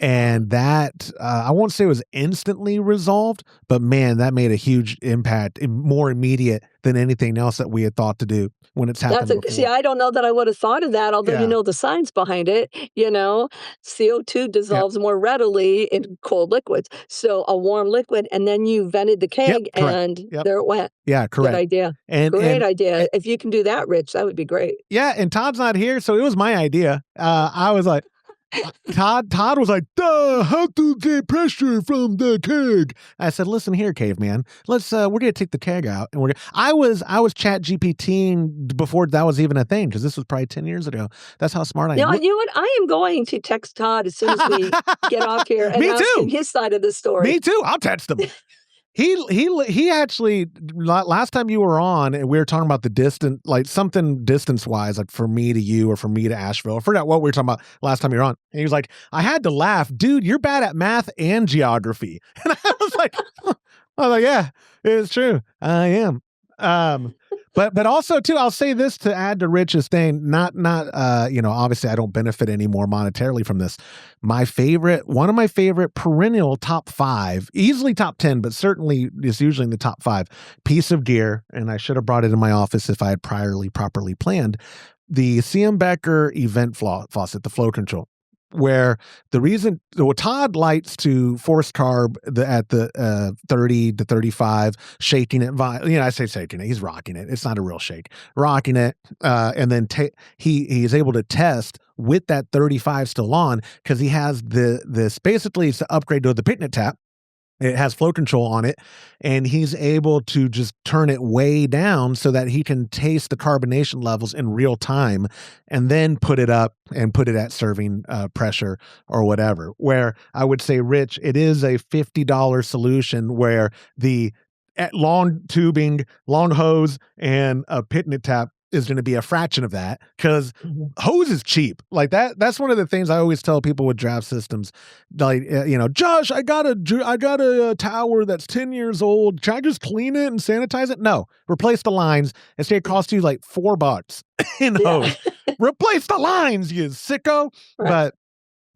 And that, I won't say it was instantly resolved, but man, that made a huge impact, more immediate than anything else that we had thought to do when it's happened before. See, I don't know that I would have thought of that, although Yeah. you know the science behind it. CO2 dissolves more readily in cold liquids. So a warm liquid, and then you vented the keg, correct. and Yep. there it went. Yeah, correct. Good idea. Great idea. If you can do that, Rich, that would be great. Yeah, and Todd's not here, so it was my idea. I was like, Todd was like, "Duh, how to get pressure from the keg?" I said, "Listen here, caveman. We're gonna take the keg out, and I was Chat GPTing before that was even a thing, because this was probably 10 years ago. That's how smart I am. You know what? I am going to text Todd as soon as we get off here and ask him his side of the story. Me too. I'll text him. He actually, last time you were on and we were talking about the distance, like something distance wise, like for me to you or for me to Asheville. I forgot what we were talking about last time you were on. And he was like, "I had to laugh, dude, you're bad at math and geography." And I was like, "Yeah, it's true. I am." But also too, I'll say this to add to Rich's thing, not obviously I don't benefit any more monetarily from this. One of my favorite perennial top 5, easily top 10, but certainly is usually in the top 5 piece of gear. And I should have brought it in my office if I had properly planned, the CM Becker event faucet, the flow control. Where Todd likes to force carb at the 30 to 35, shaking it. I say shaking it. He's rocking it. It's not a real shake. Rocking it, and then he is able to test with that 35 still on, because he has this basically it's to upgrade to the picnic tap. It has flow control on it, and he's able to just turn it way down so that he can taste the carbonation levels in real time and then put it up and put it at serving pressure or whatever. Where I would say, Rich, it is a $50 solution where the long tubing, long hose, and a picnic tap is going to be a fraction of that, because hose is cheap. Like that's one of the things I always tell people with draft systems. Like, Josh, I got a tower that's 10 years old. Can I just clean it and sanitize it? No, replace the lines. It's going to cost you like $4 in hose. Replace the lines, you sicko. Right. But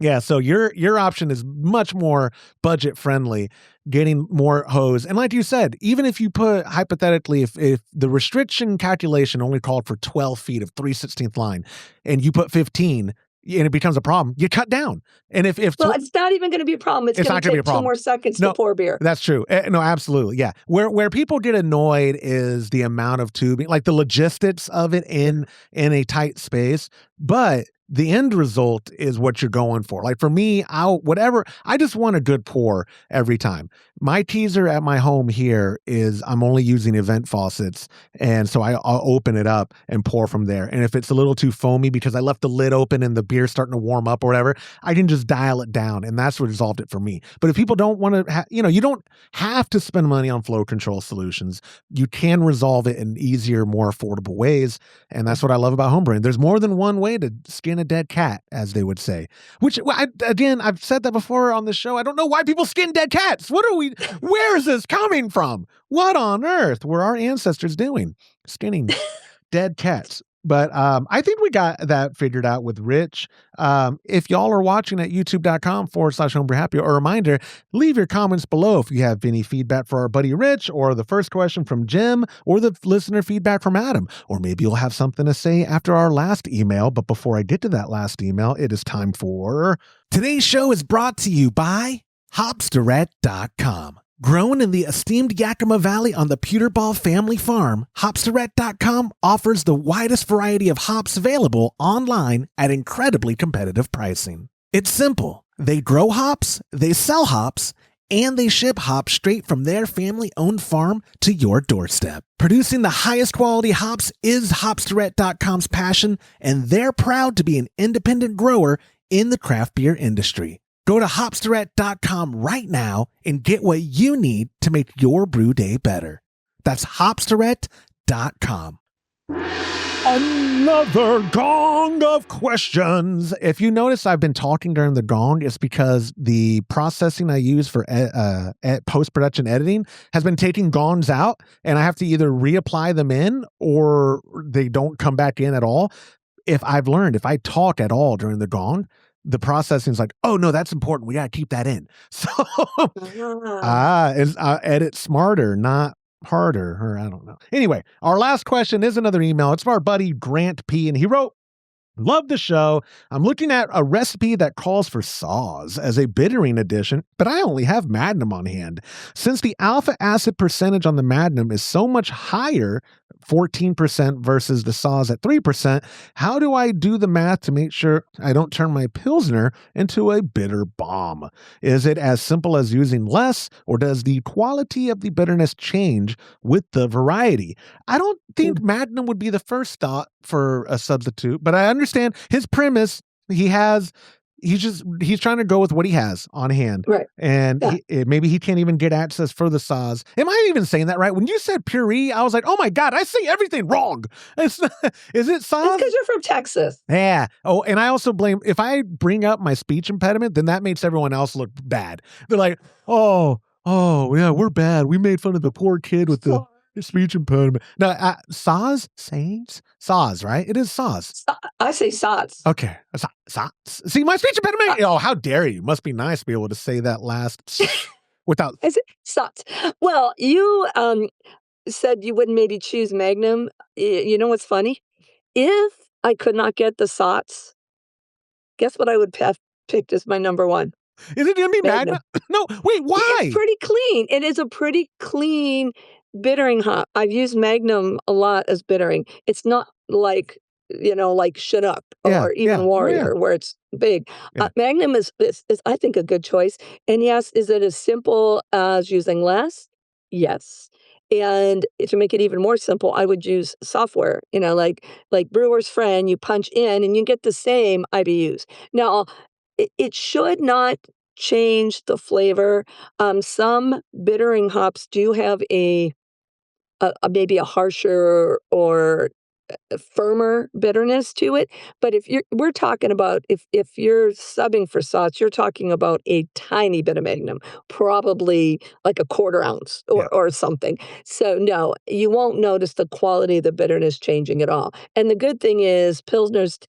yeah, so your option is much more budget friendly, getting more hose. And like you said, even if you put, hypothetically, if the restriction calculation only called for 12 feet of 3/16 line and you put 15 and it becomes a problem, you cut down. And if it's not even going to be a problem. It's going to take 2 more seconds to pour beer. That's true. No, absolutely. Yeah. Where people get annoyed is the amount of tubing, like the logistics of it in a tight space. But the end result is what you're going for. Like for me, I just want a good pour every time. My teaser at my home here is I'm only using event faucets. And so I'll open it up and pour from there. And if it's a little too foamy because I left the lid open and the beer's starting to warm up or whatever, I can just dial it down. And that's what resolved it for me. But if people don't want to, you don't have to spend money on flow control solutions. You can resolve it in easier, more affordable ways. And that's what I love about homebrewing. There's more than one way to skin a dead cat, as they would say, which I've said that before on the show. I don't know why people skin dead cats. Where is this coming from? What on earth were our ancestors doing? Skinning dead cats. But I think we got that figured out with Rich. If y'all are watching at youtube.com/Homebrew Happy Hour, a reminder, leave your comments below if you have any feedback for our buddy Rich, or the first question from Jim, or the listener feedback from Adam. Or maybe you'll have something to say after our last email. But before I get to that last email, it is time for... Today's show is brought to you by Hopsdirect.com. Grown in the esteemed Yakima Valley on the Peterball family farm, Hopsdirect.com offers the widest variety of hops available online at incredibly competitive pricing. It's simple. They grow hops, they sell hops, and they ship hops straight from their family-owned farm to your doorstep. Producing the highest quality hops is Hopsdirect.com's passion, and they're proud to be an independent grower in the craft beer industry. Go to hopsdirect.com right now and get what you need to make your brew day better. That's hopsdirect.com. Another gong of questions. If you notice I've been talking during the gong, it's because the processing I use for post-production editing has been taking gongs out, and I have to either reapply them in or they don't come back in at all. If I talk at all during the gong, the processing is like, oh no, that's important. We got to keep that in. So edit smarter, not harder, or I don't know. Anyway, our last question is another email. It's from our buddy Grant P. And he wrote, love the show. I'm looking at a recipe that calls for saws as a bittering addition, but I only have Magnum on hand. Since the alpha acid percentage on the Magnum is so much higher, 14% versus the saws at 3%, how do I do the math to make sure I don't turn my Pilsner into a bitter bomb? Is it as simple as using less, or does the quality of the bitterness change with the variety? I don't think Magnum would be the first thought for a substitute, but I understand his premise. He's trying to go with what he has on hand. Right. And maybe he can't even get access for the saws. Am I even saying that right? When you said puree, I was like, oh my God, I say everything wrong. Is it saws? Because you're from Texas. Yeah. Oh, and I also blame, if I bring up my speech impediment, then that makes everyone else look bad. They're like, oh yeah, we're bad. We made fun of the poor kid with the speech impediment. No, saws, right? It is saws. I say sots. Okay. Saws. See, my speech impediment. Oh, how dare you? Must be nice to be able to say that last without. I say sots. Well, you said you wouldn't maybe choose Magnum. You know what's funny? If I could not get the sots, guess what I would have picked as my number one? Is it going to be Magnum? No, wait, why? It's pretty clean. It is a pretty clean bittering hop. I've used Magnum a lot as bittering. It's not like, like Chinook or even Warrior where it's big. Yeah. Magnum is, I think, a good choice. And yes, is it as simple as using less? Yes. And to make it even more simple, I would use software, like Brewer's Friend. You punch in and you get the same IBUs. Now, it should not change the flavor. Some bittering hops do have maybe a harsher or a firmer bitterness to it. But we're talking about if you're subbing for sauce, you're talking about a tiny bit of Magnum, probably like a quarter ounce or something. So no, you won't notice the quality of the bitterness changing at all. And the good thing is Pilsner's,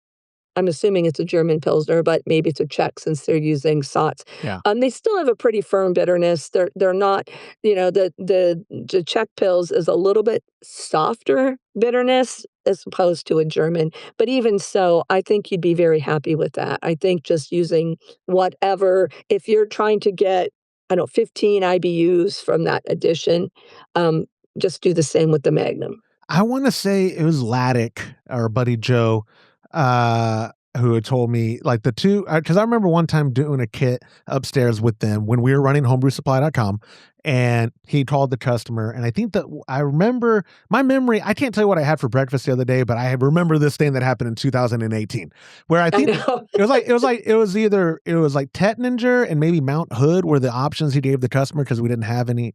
I'm assuming it's a German Pilsner, but maybe it's a Czech since they're using Sots. Yeah. They still have a pretty firm bitterness. They're not, the Czech Pils is a little bit softer bitterness as opposed to a German. But even so, I think you'd be very happy with that. I think just using whatever, if you're trying to get, 15 IBUs from that addition, just do the same with the Magnum. I want to say it was Laddick, our buddy Joe, who had told me like the two, because I remember one time doing a kit upstairs with them when we were running homebrewsupply.com, and he called the customer. And I think that I remember my memory. I can't tell you what I had for breakfast the other day, but I remember this thing that happened in 2018 where I think it was either Tettinger and maybe Mount Hood were the options he gave the customer because we didn't have any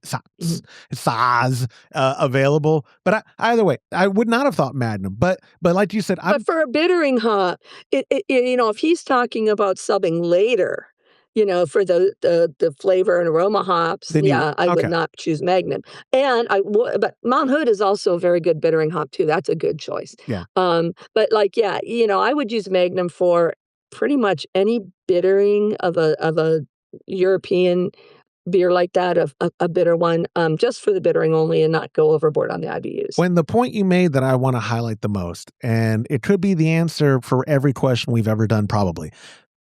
size available. But either way, I would not have thought Magnum. But like you said, but for a bittering hop, if he's talking about subbing later, for the flavor and aroma hops, Then you I would okay. not choose Magnum. And but Mount Hood is also a very good bittering hop too. That's a good choice. Yeah. But like, yeah, I would use Magnum for pretty much any bittering of a European beer like that, of a bitter one, just for the bittering only, and not go overboard on the IBUs. When the point you made that I want to highlight the most, and it could be the answer for every question we've ever done, probably.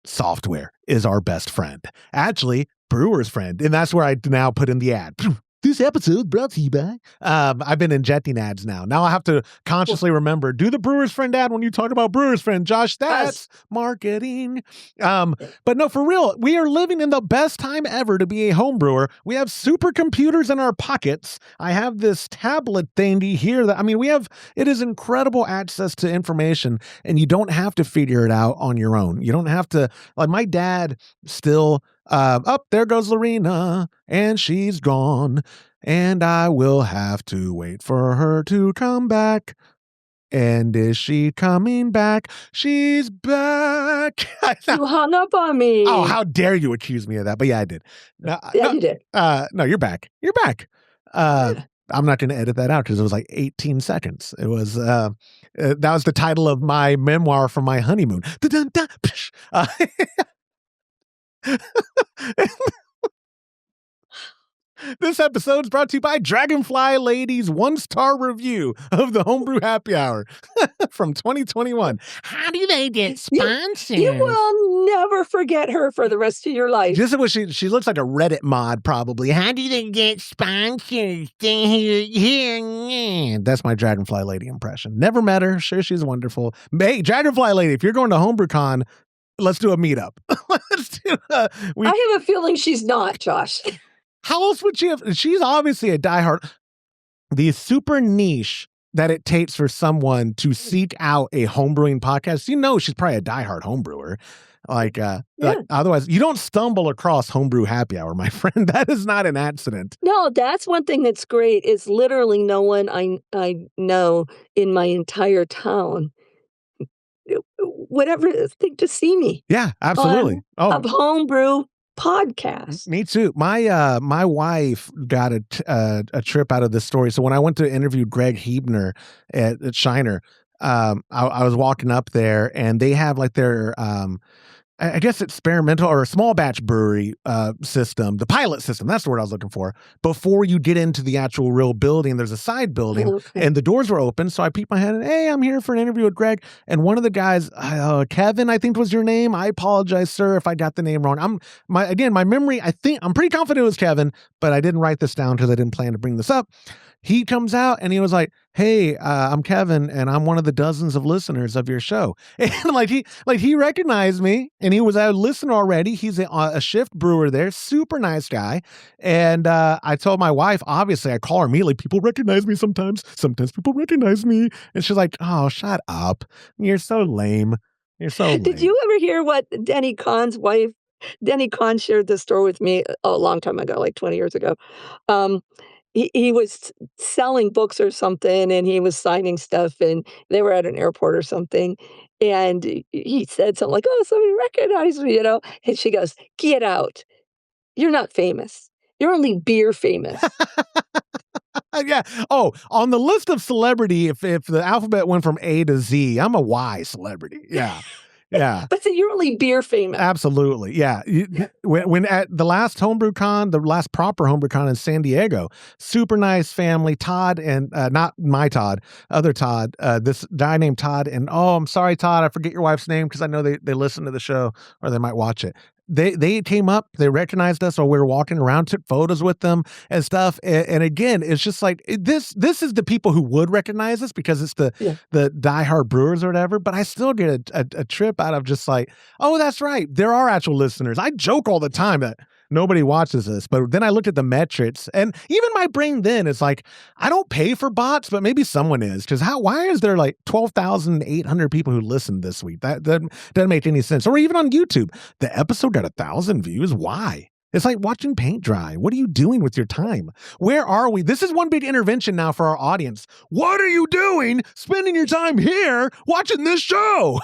Software is our best friend. Actually, brewer's friend. And that's where I now put in the ad. This episode brought to you by. I've been injecting ads now. Now I have to consciously remember, do the brewer's friend ad when you talk about brewer's friend. Josh, that's marketing. But no, for real, we are living in the best time ever to be a home brewer. We have supercomputers in our pockets. I have this tablet thingy here it is incredible access to information, and you don't have to figure it out on your own. You don't have to, like my dad still, there goes Lorena, and she's gone, and I will have to wait for her to come back. And is she coming back? She's back. You hung up on me. Oh, how dare you accuse me of that? But yeah, I did. You did. No, you're back. You're back. Yeah. I'm not going to edit that out because it was like 18 seconds. It was, that was the title of my memoir from my honeymoon. This episode is brought to you by Dragonfly Lady's 1-star review of the Homebrew Happy Hour from 2021. How do they get sponsors? You will never forget her for the rest of your life. Just what she looks like a Reddit mod, probably. How do they get sponsors? That's my Dragonfly Lady impression. Never met her. Sure, she's wonderful. Hey, Dragonfly Lady, if you're going to HomebrewCon, let's do a meetup. I have a feeling she's not, Josh. How else would she have? She's obviously a diehard. The super niche that it takes for someone to seek out a homebrewing podcast, she's probably a diehard homebrewer. Like otherwise, you don't stumble across Homebrew Happy Hour, my friend. That is not an accident. No, that's one thing that's great is literally no one I know in my entire town whatever think to see me. Yeah, absolutely. Of homebrew podcast. Me too. My wife got a trip out of this story. So when I went to interview Greg Hebner at Shiner, I was walking up there, and they have like their I guess experimental or small batch brewery system, the pilot system. That's the word I was looking for. Before you get into the actual real building, there's a side building, and the doors were open. So I peeked my head and, hey, I'm here for an interview with Greg. And one of the guys, Kevin, I think was your name. I apologize, sir, if I got the name wrong. My memory, I'm pretty confident it was Kevin, but I didn't write this down because I didn't plan to bring this up. He comes out and he was like, hey, I'm Kevin, and I'm one of the dozens of listeners of your show. And he recognized me, and he was a listener already. He's a shift brewer there, super nice guy. And I told my wife, obviously, I call her immediately. People recognize me sometimes. Sometimes people recognize me. And she's like, oh, shut up. You're so lame. You're so lame. Did you ever hear what Denny Kahn's wife, Denny Kahn shared this story with me a long time ago, like 20 years ago. He was selling books or something, and he was signing stuff, and they were at an airport or something, and he said something like, oh, somebody recognized me, and she goes, get out. You're not famous. You're only beer famous. Yeah. Oh, on the list of celebrity, if the alphabet went from A to Z, I'm a Y celebrity. Yeah. Yeah. But you're only beer famous. Absolutely. Yeah. When at the last HomebrewCon, the last proper HomebrewCon in San Diego, super nice family, Todd and not my Todd, other Todd, this guy named Todd. And I'm sorry, Todd, I forget your wife's name because I know they listen to the show or they might watch it. They came up, they recognized us while we were walking around, took photos with them and stuff. And again, it's just like this is the people who would recognize us because it's the diehard brewers or whatever. But I still get a trip out of just like, oh, that's right. There are actual listeners. I joke all the time that nobody watches this, but then I look at the metrics, and even my brain then is like, I don't pay for bots, but maybe someone is, because why is there like 12,800 people who listened this week? That doesn't make any sense. Or even on YouTube, the episode got 1,000 views. Why? It's like watching paint dry. What are you doing with your time? Where are we? This is one big intervention now for our audience. What are you doing spending your time here watching this show?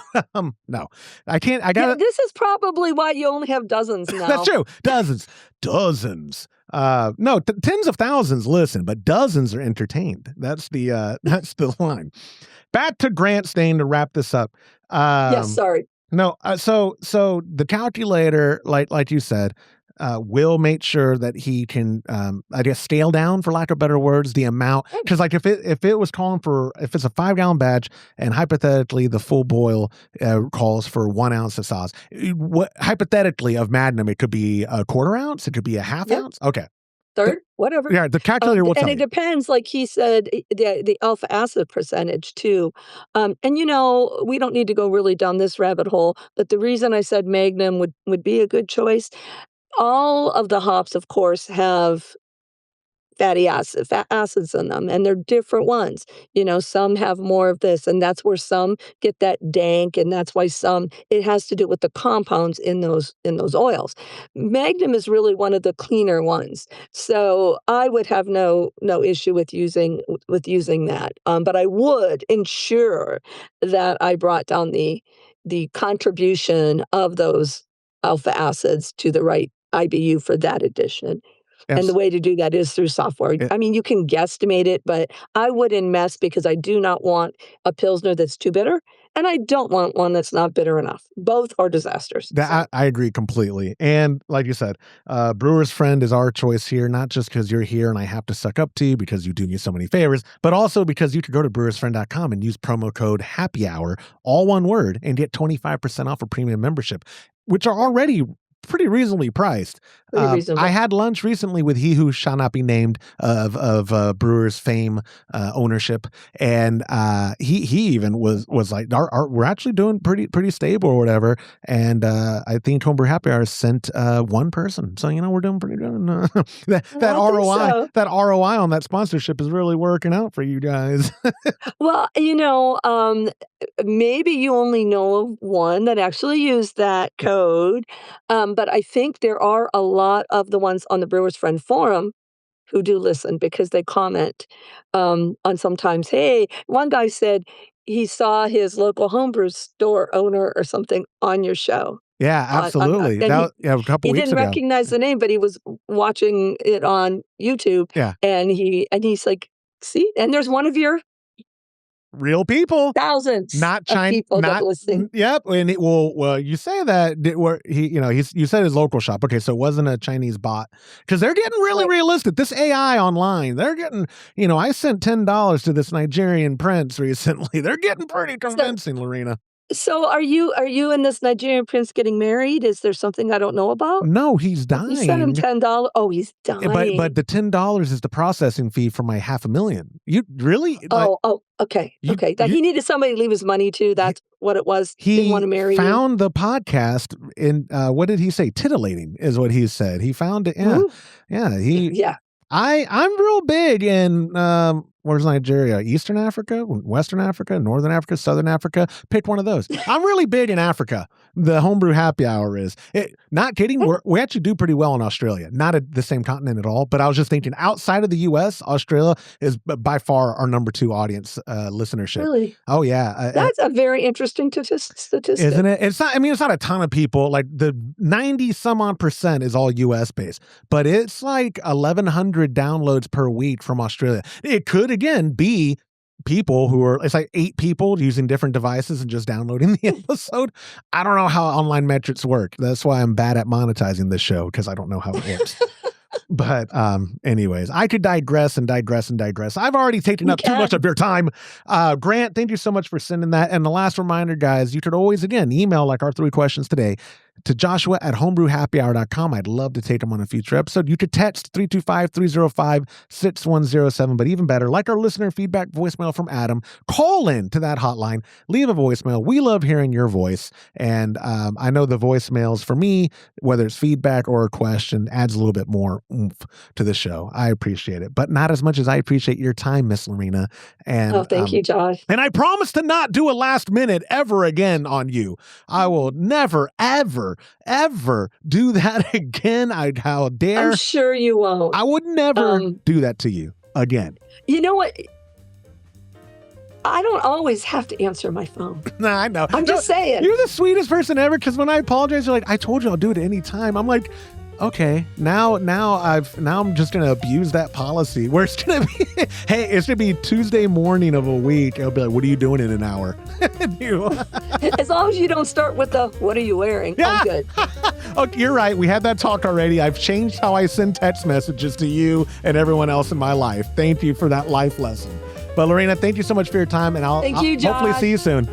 No, I can't. I got this is probably why you only have dozens now. That's true. Dozens. No, tens of thousands listen, but dozens are entertained. That's the line. Back to Grant Stain to wrap this up. Yes, sorry. No, so the calculator, like you said, will make sure that he can, I guess, scale down, for lack of better words, the amount. Because like if it was calling for, if it's a 5-gallon batch and hypothetically the full boil calls for 1 ounce of sauce, hypothetically of Magnum, it could be a 1/4 ounce, it could be a half ounce. Okay. Third, whatever. Yeah, the calculator will tell you. And it depends, like he said, the alpha acid percentage too. And we don't need to go really down this rabbit hole, but the reason I said Magnum would be a good choice, all of the hops, of course, have fat acids in them, and they're different ones. Some have more of this, and that's where some get that dank, and that's why it has to do with the compounds in those oils. Magnum is really one of the cleaner ones, so I would have no issue with using that. But I would ensure that I brought down the contribution of those alpha acids to the right IBU for that addition. And the way to do that is through software. I mean, you can guesstimate it, but I wouldn't mess, because I do not want a Pilsner that's too bitter, and I don't want one that's not bitter enough. Both are disasters. I agree completely. And like you said, Brewer's Friend is our choice here, not just because you're here and I have to suck up to you because you do me so many favors, but also because you could go to brewersfriend.com and use promo code Happy Hour, all one word, and get 25% off a premium membership, which are already pretty reasonly priced. I had lunch recently with he who shall not be named of Brewers fame ownership, and he even was like, we're actually doing pretty stable or whatever. And I think Homebrew Happy Hour sent one person, so we're doing pretty good. That ROI on that sponsorship is really working out for you guys. Well, maybe you only know of one that actually used that code, but I think there are a lot of the ones on the Brewers Friend forum who do listen, because they comment on sometimes. Hey, one guy said he saw his local homebrew store owner or something on your show. Yeah, absolutely. A couple weeks ago. He didn't recognize the name, but he was watching it on YouTube. Yeah. And he's like, see, and there's one of your real people, thousands, not China, people that listen. Yep, and you say that you said his local shop. Okay, so it wasn't a Chinese bot, because they're getting really realistic. This AI online, they're getting. I sent $10 to this Nigerian prince recently. They're getting pretty convincing, Lorena. So are you and this Nigerian prince getting married? Is there something I don't know about? No, he's dying. You sent him $10. Oh, he's dying. But the $10 is the processing fee for my $500,000. You really? Okay. He needed somebody to leave his money to. That's what it was. He didn't want to marry you. Found the podcast in what did he say? Titillating is what he said. He found it. Yeah. Ooh. Yeah. I'm real big in where's Nigeria? Eastern Africa, Western Africa, Northern Africa, Southern Africa. Pick one of those. I'm really big in Africa. The Homebrew Happy Hour is. Not kidding. We actually do pretty well in Australia. Not at the same continent at all, but I was just thinking, outside of the U.S., Australia is by far our number 2 audience listenership. Really? Oh yeah. That's a very interesting statistic, isn't it? It's not. I mean, it's not a ton of people. Like the 90% is all U.S. based, but it's like 1,100 downloads per week from Australia. It could again be people who are, it's like 8 people using different devices and just downloading the episode. I don't know how online metrics work. That's why I'm bad at monetizing this show, because I don't know how it works. But anyways, I could digress and digress and digress. I've already taken up too much of your time. Grant, thank you so much for sending that. And the last reminder, guys, you could always, again, email like our 3 questions today to joshua@homebrewhappyhour.com. I'd love to take them on a future episode. You could text 325-305-6107, but even better, like our listener feedback voicemail from Adam, call in to that hotline, leave a voicemail. We love hearing your voice. And I know the voicemails for me, whether it's feedback or a question, adds a little bit more oomph to the show. I appreciate it, but not as much as I appreciate your time, Miss Lorena. And thank you, Josh. And I promise to not do a last minute ever again on you. I will never, ever ever do that again. How dare. I'm sure you won't. I would never do that to you again. You know what? I don't always have to answer my phone. Nah, I know. I'm just saying. You're the sweetest person ever, because when I apologize, you're like, I told you I'll do it anytime. I'm like, okay, now I'm just gonna abuse that policy. Where it's gonna be, hey, it's gonna be Tuesday morning of a week. I'll be like, what are you doing in an hour? As long as you don't start with the "what are you wearing?" I'm good. Okay, you're right. We had that talk already. I've changed how I send text messages to you and everyone else in my life. Thank you for that life lesson. But Lorena, thank you so much for your time, and I'll Thank you, Josh. hopefully see you soon.